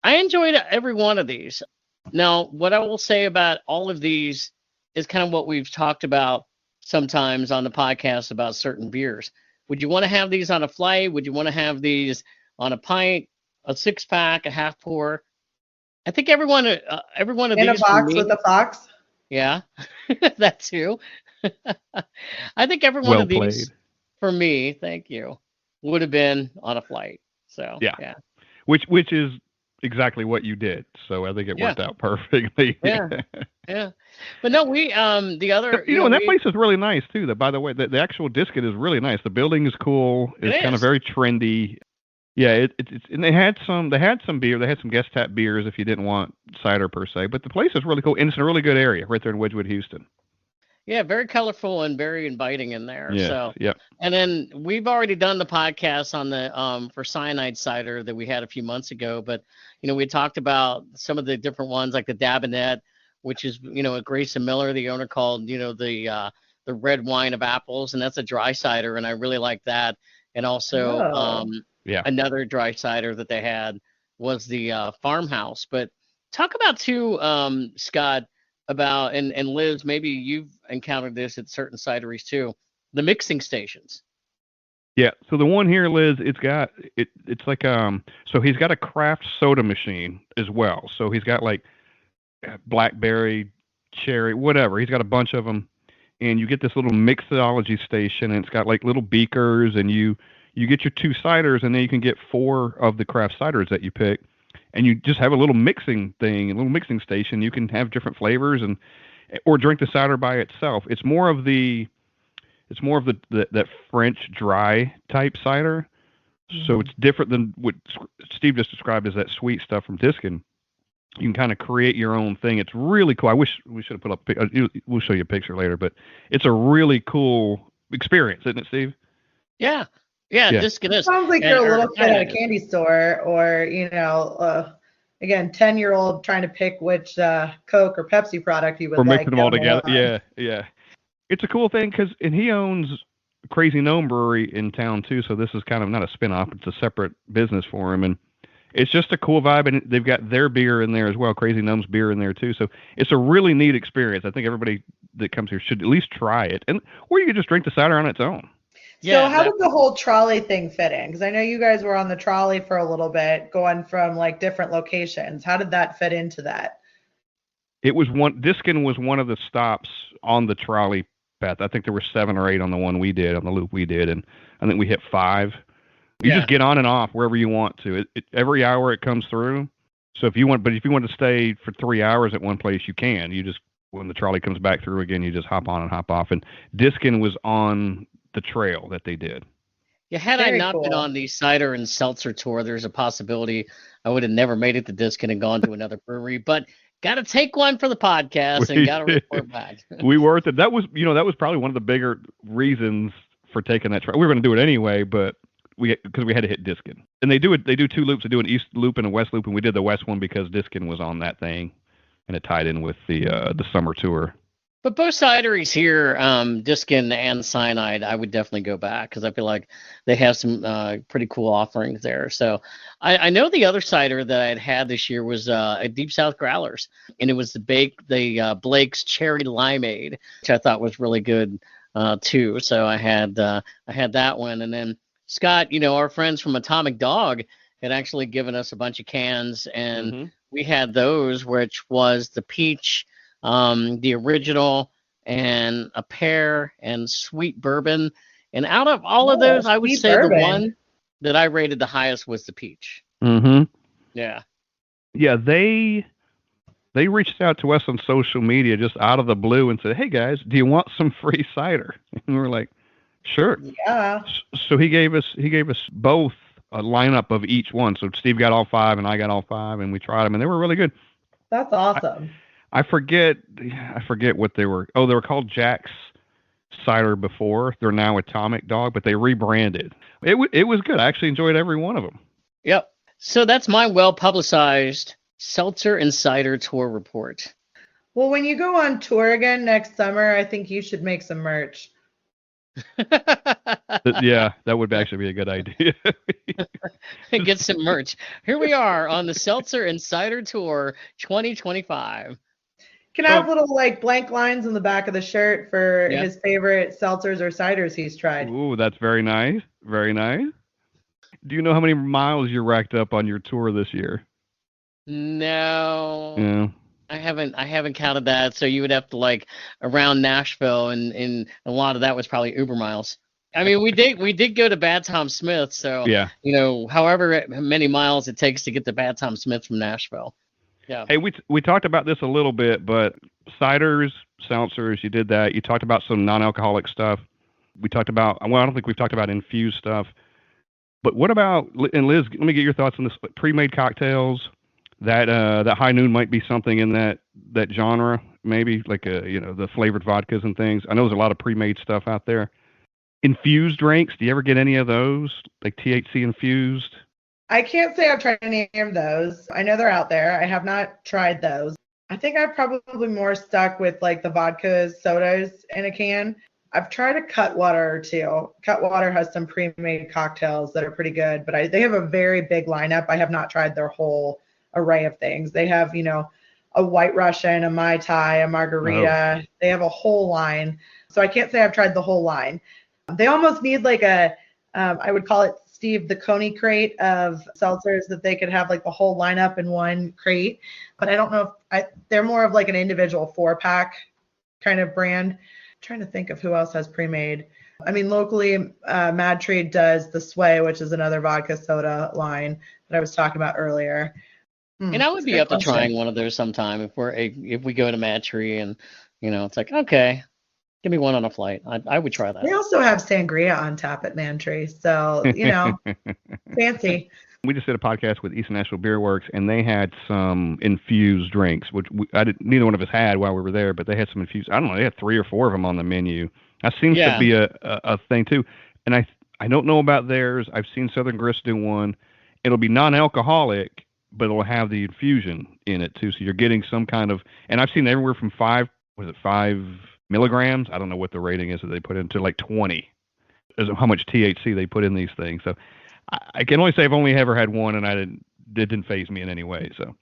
I enjoyed every one of these. Now, what I will say about all of these is kind of what we've talked about sometimes on the podcast about certain beers. Would you want to have these on a flight? Would you want to have these on a pint, a 6-pack, a half pour? I think every one of in these a box with a fox. Yeah, that too. I think every one of these, for me, thank you, would have been on a flight. So yeah. Which is exactly what you did. So I think it worked out perfectly. Yeah. But no, we the other and that place is really nice too. That, by the way, the actual Diskin is really nice. The building is cool. It's kind of very trendy. Yeah, it's and they had some beer. They had some guest tap beers if you didn't want cider per se. But the place is really cool, and it's in a really good area right there in Wedgwood, Houston. Yeah, very colorful and very inviting in there. Yeah, so yep. And then we've already done the podcast on the for cyanide cider that we had a few months ago. But we talked about some of the different ones like the Dabinet, which is a Grayson Miller, the owner, called the red wine of apples, and that's a dry cider, and I really like that. And also another dry cider that they had was the Farmhouse. But talk about too, Scott, about and Liz, maybe you've encountered this at certain cideries too, the mixing stations. Yeah, so the one here, Liz, it's like so he's got a craft soda machine as well. So he's got like blackberry, cherry, whatever. He's got a bunch of them, and you get this little mixology station, and it's got like little beakers, and you get your 2 ciders, and then you can get 4 of the craft ciders that you pick, and you just have a little mixing thing, a little mixing station. You can have different flavors or drink the cider by itself. It's more of that French dry type cider. Mm-hmm. So it's different than what Steve just described as that sweet stuff from Diskin. You can kind of create your own thing. It's really cool. I wish we should have put up. We'll show you a picture later, but it's a really cool experience, isn't it, Steve? Yeah. Diskin is. Sounds like you're a little kid at a candy store, or again, 10-year-old trying to pick which Coke or Pepsi product you would like. We're mixing them all together. Yeah. It's a cool thing and he owns Crazy Gnome Brewery in town too. So this is kind of not a spin-off; it's a separate business for him, and it's just a cool vibe. And they've got their beer in there as well, Crazy Gnome's beer in there too. So it's a really neat experience. I think everybody that comes here should at least try it, or you could just drink the cider on its own. So how did the whole trolley thing fit in? Because I know you guys were on the trolley for a little bit, going from like different locations. How did that fit into that? Diskin was one of the stops on the trolley path. I think there were 7 or 8 on the loop we did, and I think we hit 5. You just get on and off wherever you want to. Every hour it comes through, So if you want to stay for 3 hours at one place, you can. You just, when the trolley comes back through again, you just hop on and hop off. And Diskin was on the trail that they did. Yeah, had I Very not been cool. on the Cider and Seltzer Tour, there's a possibility I would have never made it to Diskin and gone to another brewery. But got to take one for the podcast and got to report back. We were that was probably one of the bigger reasons for taking that trail. We were going to do it anyway, but because we had to hit Diskin. And they do 2 loops. They do an east loop and a west loop, and we did the west one because Diskin was on that thing, and it tied in with the summer tour. But both cideries here, Diskin and Cyanide, I would definitely go back because I feel like they have some pretty cool offerings there. So I know the other cider that I had this year was a Deep South Growlers, and it was the Blake's Cherry Limeade, which I thought was really good too. So I had that one, and then Scott, our friends from Atomic Dog had actually given us a bunch of cans, and we had those, which was the peach. The original and a pear and sweet bourbon. And out of all of those, I would say bourbon. The one that I rated the highest was the peach. Mm-hmm. Yeah. Yeah, they reached out to us on social media just out of the blue and said, "Hey guys, do you want some free cider?" And we're like, "Sure." Yeah. So he gave us both a lineup of each one. So Steve got all 5 and I got all 5, and we tried them, and they were really good. That's awesome. I forget what they were. Oh, they were called Jack's Cider before. They're now Atomic Dog, but they rebranded. It was good. I actually enjoyed every one of them. Yep. So that's my well-publicized Seltzer and Cider Tour report. Well, when you go on tour again next summer, I think you should make some merch. Yeah, that would actually be a good idea. Get some merch. Here we are on the Seltzer and Cider Tour 2025. Can have little blank lines in the back of the shirt for his favorite seltzers or ciders he's tried. Ooh, that's very nice. Very nice. Do you know how many miles you racked up on your tour this year? No. Yeah. I haven't counted that. So you would have to around Nashville, and a lot of that was probably Uber miles. I mean, we did go to Bad Tom Smith, so yeah. However many miles it takes to get to Bad Tom Smith from Nashville. Yeah. Hey, we talked about this a little bit, but ciders, seltzers, you did that. You talked about some non-alcoholic stuff. We talked about, I don't think we've talked about infused stuff. But what about, and Liz, let me get your thoughts on this, pre-made cocktails. That High Noon might be something in that genre, maybe the flavored vodkas and things. I know there's a lot of pre-made stuff out there. Infused drinks, do you ever get any of those, like THC infused? I can't say I've tried any of those. I know they're out there. I have not tried those. I think I've probably more stuck with the vodkas, sodas in a can. I've tried a Cutwater or two. Cutwater has some pre-made cocktails that are pretty good, but they have a very big lineup. I have not tried their whole array of things. They have, a White Russian, a Mai Tai, a Margarita. Oh. They have a whole line. So I can't say I've tried the whole line. They almost need I would call it, Steve, the Coney crate of seltzers that they could have the whole lineup in one crate. But I don't know if they're more of an individual 4-pack kind of brand. I'm trying to think of who else has pre-made. I mean, locally, Mad Tree does the Sway, which is another vodka soda line that I was talking about earlier. And I would be up to trying one of those sometime if we go to Mad Tree and it's okay, give me one on a flight. I would try that. They also have sangria on tap at Mad Tree, so fancy. We just did a podcast with East Nashville Beer Works, and they had some infused drinks, which neither one of us had while we were there, but they had some infused. I don't know, they had 3 or 4 of them on the menu. That seems to be a thing too. And I don't know about theirs. I've seen Southern Grist do one. It'll be non-alcoholic, but it'll have the infusion in it too. So you're getting some kind of, and I've seen everywhere from 5 milligrams? I don't know what the rating is that they put into 20 is how much THC they put in these things. So I can only say I've only ever had one, and it didn't faze me in any way. So,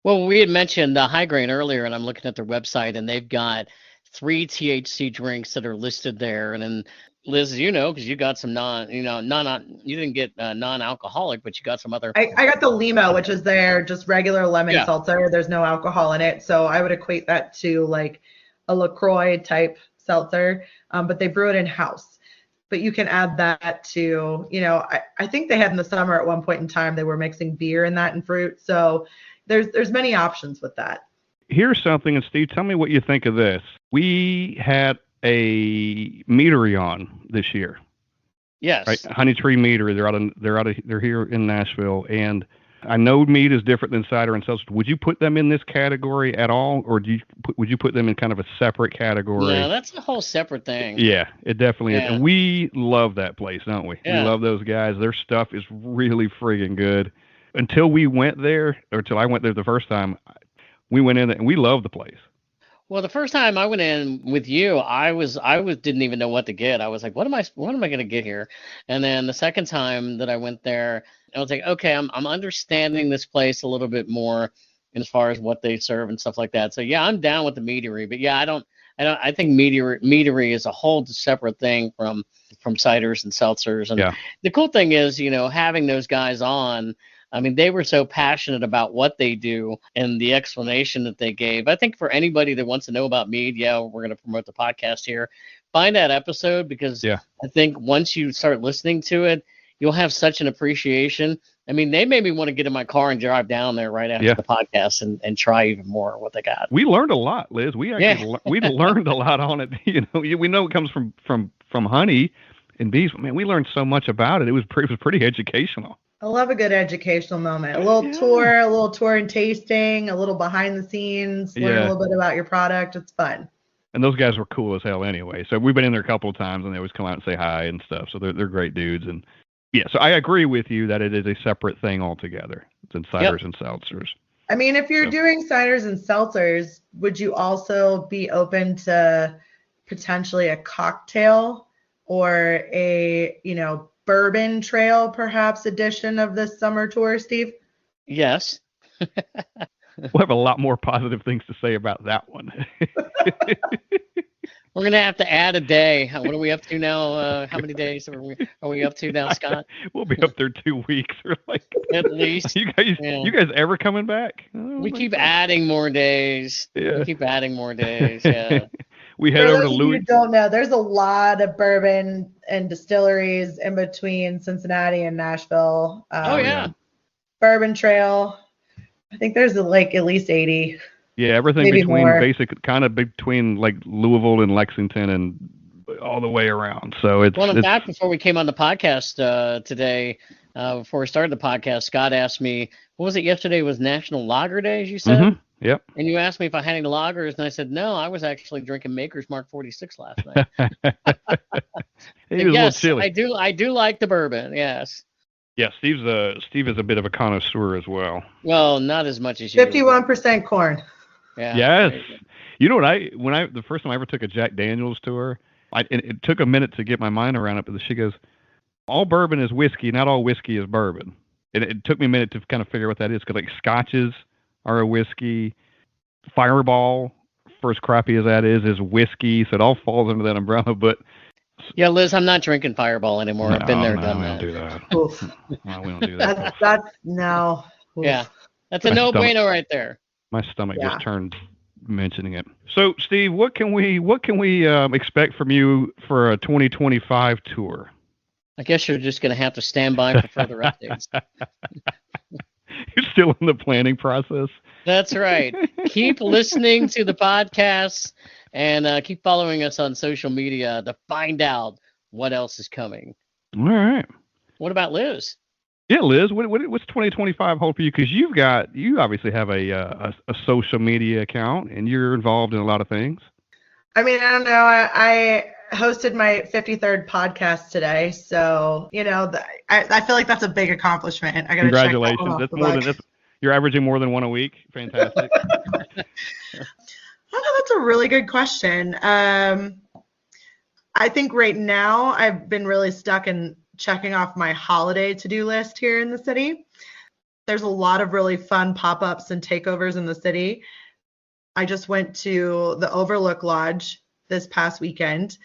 well, we had mentioned High Grain earlier, and I'm looking at their website, and they've got 3 THC drinks that are listed there. And then Liz, because you got some you didn't get non-alcoholic, but you got some other. I got the Limo, which is their just regular lemon seltzer. There's no alcohol in it, so I would equate that to a LaCroix type seltzer, but they brew it in house. But you can add that to, I think they had in the summer at one point in time, they were mixing beer in that and fruit. So, there's many options with that. Here's something, and Steve, tell me what you think of this. We had a meadery on this year. Yes. Right, Honey Tree Meadery. They're here in Nashville, and I know mead is different than cider and seltzer. Would you put them in this category at all, or would you put them in kind of a separate category? No, that's a whole separate thing. Yeah, it definitely is, Yeah. and we love that place, don't we? Yeah. We love those guys. Their stuff is really friggin' good. Until we went there, or until I went there the first time, we went in there and we loved the place. Well, the first time I went in with you, I didn't even know what to get. I was like, what am I going to get here? And then the second time that I went there, I was like, okay, I'm understanding this place a little bit more as far as what they serve and stuff like that. So yeah, I'm down with the meadery, but yeah, I think meadery is a whole separate thing from ciders and seltzers. And the cool thing is, having those guys on, I mean, they were so passionate about what they do and the explanation that they gave. I think for anybody that wants to know about mead, we're going to promote the podcast here. Find that episode, because I think once you start listening to it, you'll have such an appreciation. I mean, they made me want to get in my car and drive down there right after the podcast and try even more of what they got. We learned a lot, Liz. We actually we learned a lot on it. We know it comes from honey and bees. Man, we learned so much about it. It was pretty educational. I love a good educational moment. A little tour and tasting, a little behind the scenes, learn a little bit about your product. It's fun. And those guys were cool as hell anyway. So we've been in there a couple of times, and they always come out and say hi and stuff. So they're great dudes. And so I agree with you that it is a separate thing altogether than ciders and seltzers. I mean, if you're doing ciders and seltzers, would you also be open to potentially a cocktail or a, bourbon trail, perhaps, edition of this summer tour, Steve? Yes. We'll have a lot more positive things to say about that one. We're going to have to add a day. What are we up to now? How many days are we up to now, Scott? We'll be up there 2 weeks or at least. You guys ever coming back? We keep adding more days. Yeah. We keep adding more days. Yeah. We head over to Louis. You don't know, there's a lot of bourbon and distilleries in between Cincinnati and Nashville. Bourbon Trail. I think there's at least 80. Yeah, everything maybe between more. between like Louisville and Lexington and all the way around. So it's. Well, in fact, before we came on the podcast today, before we started the podcast, Scott asked me, what was it yesterday? It was National Lager Day, as you said? Mm-hmm. Yep. And you asked me if I had any lagers, and I said, no, I was actually drinking Maker's Mark 46 last night. It was a little chilly. I do like the bourbon, yes. Yeah, Steve is a bit of a connoisseur as well. Well, not as much as you. 51% corn. Yeah. Yes. You know what? The first time I ever took a Jack Daniel's tour, it took a minute to get my mind around it, but she goes, all bourbon is whiskey, not all whiskey is bourbon. And it took me a minute to kind of figure what that is, because like scotches are a whiskey, Fireball, for as crappy as that is whiskey, so it all falls under that umbrella. But yeah, Liz, I'm not drinking Fireball anymore. I've been there, done that. We don't do that. Oof. No, we don't do that. That's no. Oof. Yeah, that's a no-brainer right there. My stomach just turned mentioning it. So, Steve, what can we expect from you for a 2025 tour? I guess you're just going to have to stand by for further updates. You're still in the planning process. That's right. Keep listening to the podcast and keep following us on social media to find out what else is coming. All right. What about Liz? Yeah, Liz, what's 2025 hold for you? Because you obviously have a social media account and you're involved in a lot of things. I mean, I don't know. I hosted my 53rd podcast today, so I feel like that's a big accomplishment. I got to congratulations. Check that's more than you're averaging more than one a week. Fantastic. I don't know. That's a really good question. I think right now I've been really stuck in checking off my holiday to-do list here in the city. There's a lot of really fun pop-ups and takeovers in the city. I just went to the Overlook Lodge this past weekend.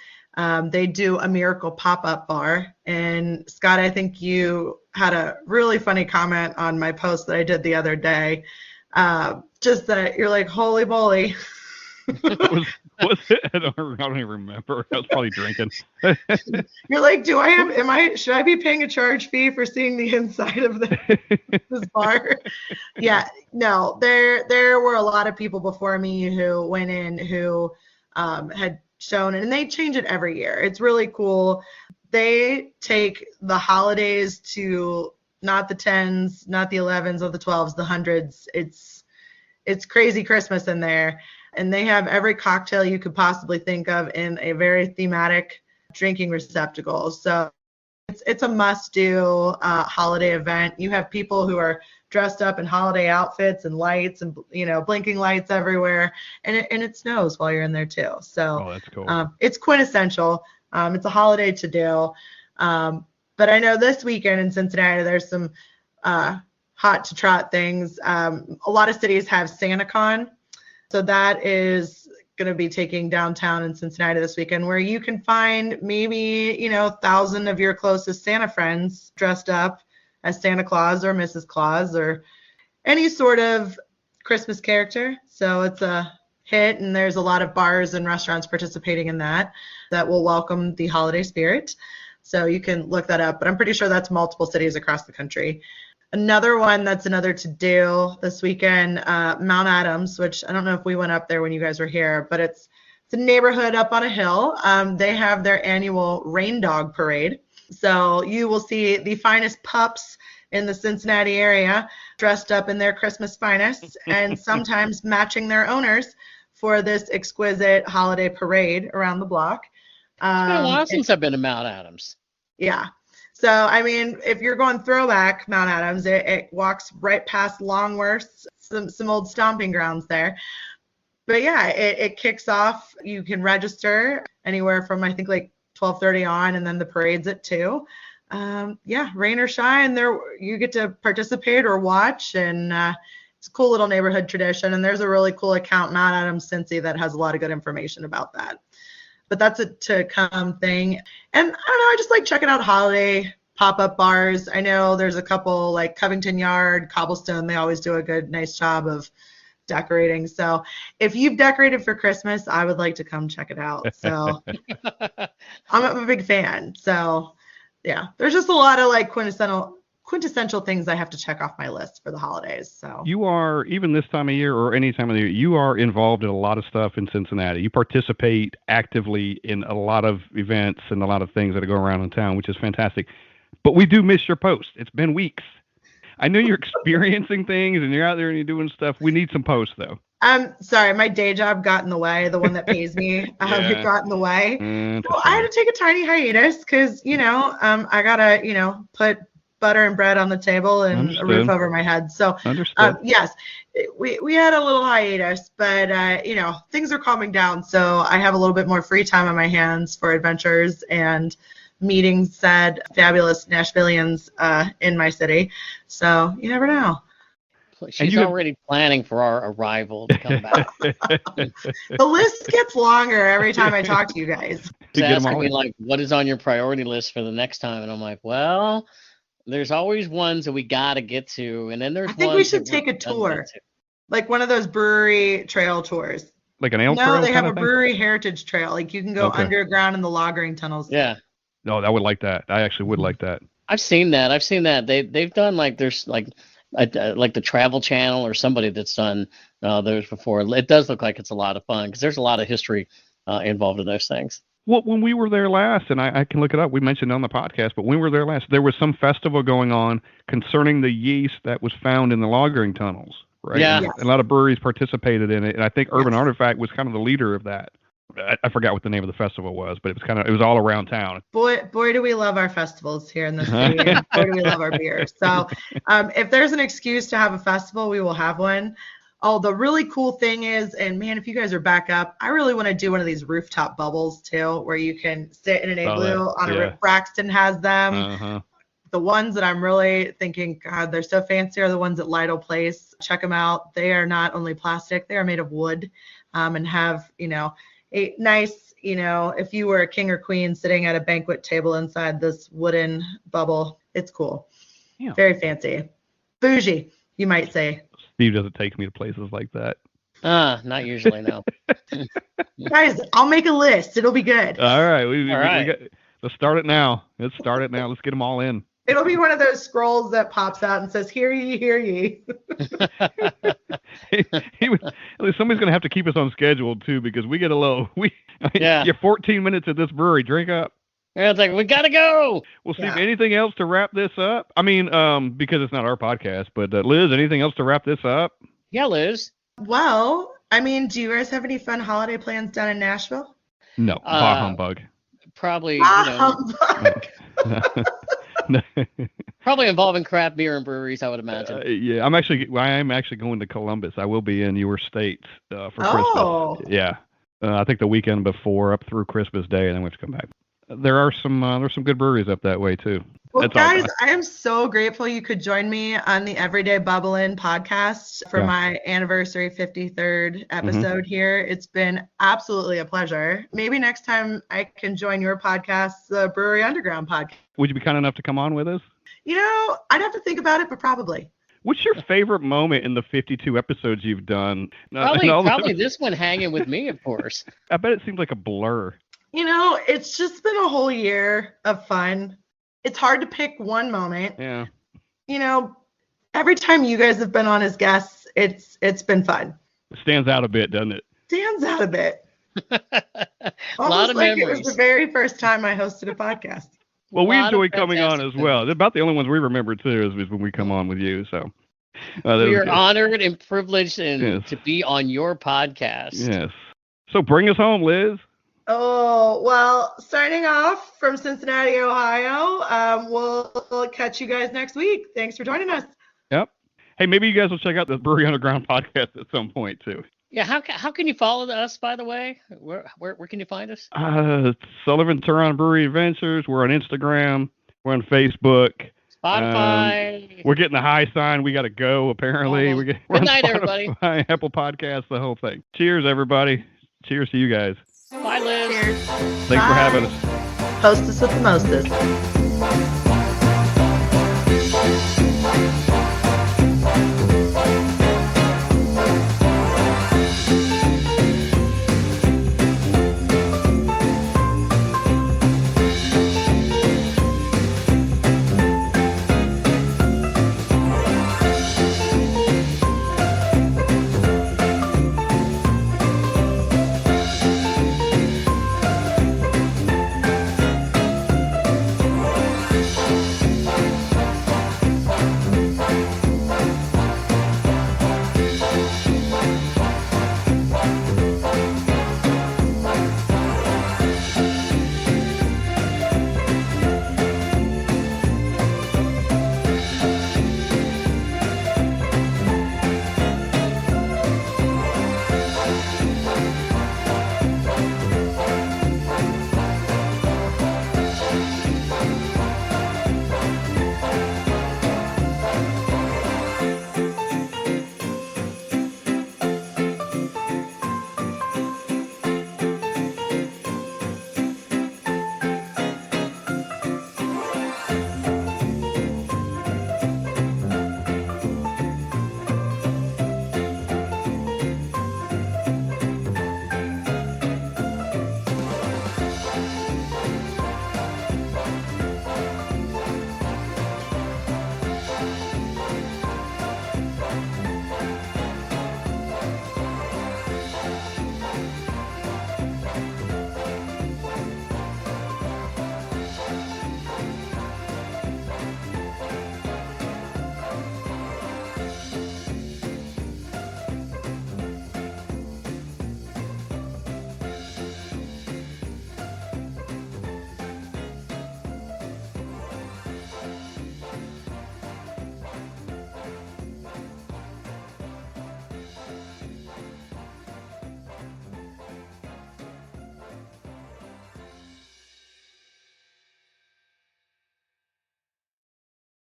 They do a miracle pop-up bar. And Scott, I think you had a really funny comment on my post that I did the other day. Just that you're like, holy moly. Was it? I don't even remember. I was probably drinking. You're like, should I be paying a charge fee for seeing the inside of this bar? Yeah, no, there were a lot of people before me who went in who had shown, and they change it every year. It's really cool. They take the holidays to not the 10s, not the 11s or the 12s, the 100s. It's crazy Christmas in there. And they have every cocktail you could possibly think of in a very thematic drinking receptacle. So it's a must-do holiday event. You have people who are dressed up in holiday outfits and lights and blinking lights everywhere, and it snows while you're in there too. So that's cool. It's quintessential. It's a holiday to do. But I know this weekend in Cincinnati there's some hot to trot things. A lot of cities have SantaCon. So that is going to be taking downtown in Cincinnati this weekend, where you can find maybe 1,000 of your closest Santa friends dressed up as Santa Claus or Mrs. Claus or any sort of Christmas character. So it's a hit, and there's a lot of bars and restaurants participating in that will welcome the holiday spirit. So you can look that up, but I'm pretty sure that's multiple cities across the country. Another one that's another to do this weekend, Mount Adams, which I don't know if we went up there when you guys were here, but it's a neighborhood up on a hill. They have their annual Rain Dog Parade. So you will see the finest pups in the Cincinnati area dressed up in their Christmas finest and sometimes matching their owners for this exquisite holiday parade around the block. It's been a while since I've been to Mount Adams. Yeah. So, I mean, if you're going throwback Mount Adams, it walks right past Longworth, some old stomping grounds there. But yeah, it kicks off. You can register anywhere from, I think, like 12:30 on, and then the parade's at 2. Yeah, rain or shine, you get to participate or watch, and it's a cool little neighborhood tradition. And there's a really cool account, Mount Adams Cincy, that has a lot of good information about that. But that's a to come thing. And I don't know, I just like checking out holiday pop-up bars. I know there's a couple like Covington Yard, Cobblestone. They always do a nice job of decorating. So if you've decorated for Christmas, I would like to come check it out. So I'm a big fan. So yeah, there's just a lot of like quintessential things I have to check off my list for the holidays. So you are, even this time of year or any time of the year, you are involved in a lot of stuff in Cincinnati. You participate actively in a lot of events and a lot of things that go around in town, which is fantastic. But we do miss your post. It's been weeks. I know you're experiencing things and you're out there and you're doing stuff. We need some posts though. I'm sorry, my day job got in the way. The one that pays me it got in the way. So I had to take a tiny hiatus because, I got to, put butter and bread on the table and a roof over my head. So yes, we had a little hiatus, but things are calming down. So I have a little bit more free time on my hands for adventures and meeting said fabulous Nashvillians in my city. So you never know. She's already planning for our arrival to come back. The list gets longer every time I talk to you guys. She's asking me like, what is on your priority list for the next time? And I'm like, well, there's always ones that we got to get to. And then there's I think we should take a tour, like one of those brewery trail tours. Like an ale trail? No, they have a brewery heritage trail. Like you can go underground in the loggering tunnels. Yeah. No, I would like that. I actually would like that. I've seen that. They've done like there's like the Travel Channel or somebody that's done those before. It does look like it's a lot of fun because there's a lot of history involved in those things. Well, when we were there last, and I can look it up, we mentioned it on the podcast, but when we were there last, there was some festival going on concerning the yeast that was found in the loggering tunnels, right? Yeah. And a lot of breweries participated in it, and I think Urban Artifact was kind of the leader of that. I forgot what the name of the festival was, but it was all around town. Boy, do we love our festivals here in the city. And boy, do we love our beer. So if there's an excuse to have a festival, we will have one. Oh, the really cool thing is, and man, if you guys are back up, I really want to do one of these rooftop bubbles too, where you can sit in an igloo on a roof. Braxton has them. The ones that I'm really thinking, God, they're so fancy are the ones at Lido Place. Check them out. They are not only plastic, they are made of wood and have, a nice, if you were a king or queen sitting at a banquet table inside this wooden bubble, it's cool. Yeah. Very fancy. Bougie, you might say. Steve doesn't take me to places like that. Not usually, no. Guys, I'll make a list. It'll be good. All right. Let's start it now. Let's get them all in. It'll be one of those scrolls that pops out and says, "Hear ye, hear ye." Somebody's going to have to keep us on schedule too, because we get a little. You're 14 minutes at this brewery. Drink up. Yeah, it's like we gotta go. Well, Steve, anything else to wrap this up? I mean, because it's not our podcast, but Liz, anything else to wrap this up? Yeah, Liz. Well, I mean, do you guys have any fun holiday plans down in Nashville? No, bah humbug. Probably, Humbug. probably involving craft beer and breweries, I would imagine. Yeah, I am actually going to Columbus. I will be in your state for Christmas. Yeah, I think the weekend before, up through Christmas Day, and then we have to come back. There's some good breweries up that way too. Well, guys, I am so grateful you could join me on the Everyday Bubblin' podcast for my anniversary 53rd episode here. It's been absolutely a pleasure. Maybe next time I can join your podcast, the Brewery Underground Podcast. Would you be kind enough to come on with us? I'd have to think about it, but probably. What's your favorite moment in the 52 episodes you've done? Probably this one hanging with me, of course. I bet it seems like a blur. It's just been a whole year of fun. It's hard to pick one moment. Yeah. Every time you guys have been on as guests, it's been fun. It stands out a bit, doesn't it? Stands out a bit. A Almost lot of like memories. It was the very first time I hosted a podcast. Well, we enjoy coming on as well. They're about the only ones we remember too is when we come on with you. So we are honored and privileged to be on your podcast. Yes. So bring us home, Liz. Oh, well, signing off from Cincinnati, Ohio. We'll catch you guys next week. Thanks for joining us. Yep. Hey, maybe you guys will check out the Brewery Underground podcast at some point too. Yeah, how can you follow us, by the way? Where can you find us? Sullivan and Touron Brewery Adventures. We're on Instagram. We're on Facebook. Spotify. We're getting the high sign. We got to go, apparently. Good night, everybody. Apple Podcasts, the whole thing. Cheers, everybody. Cheers to you guys. Bye, Liz. Cheers. Thanks for having us. Hostess with the mostest.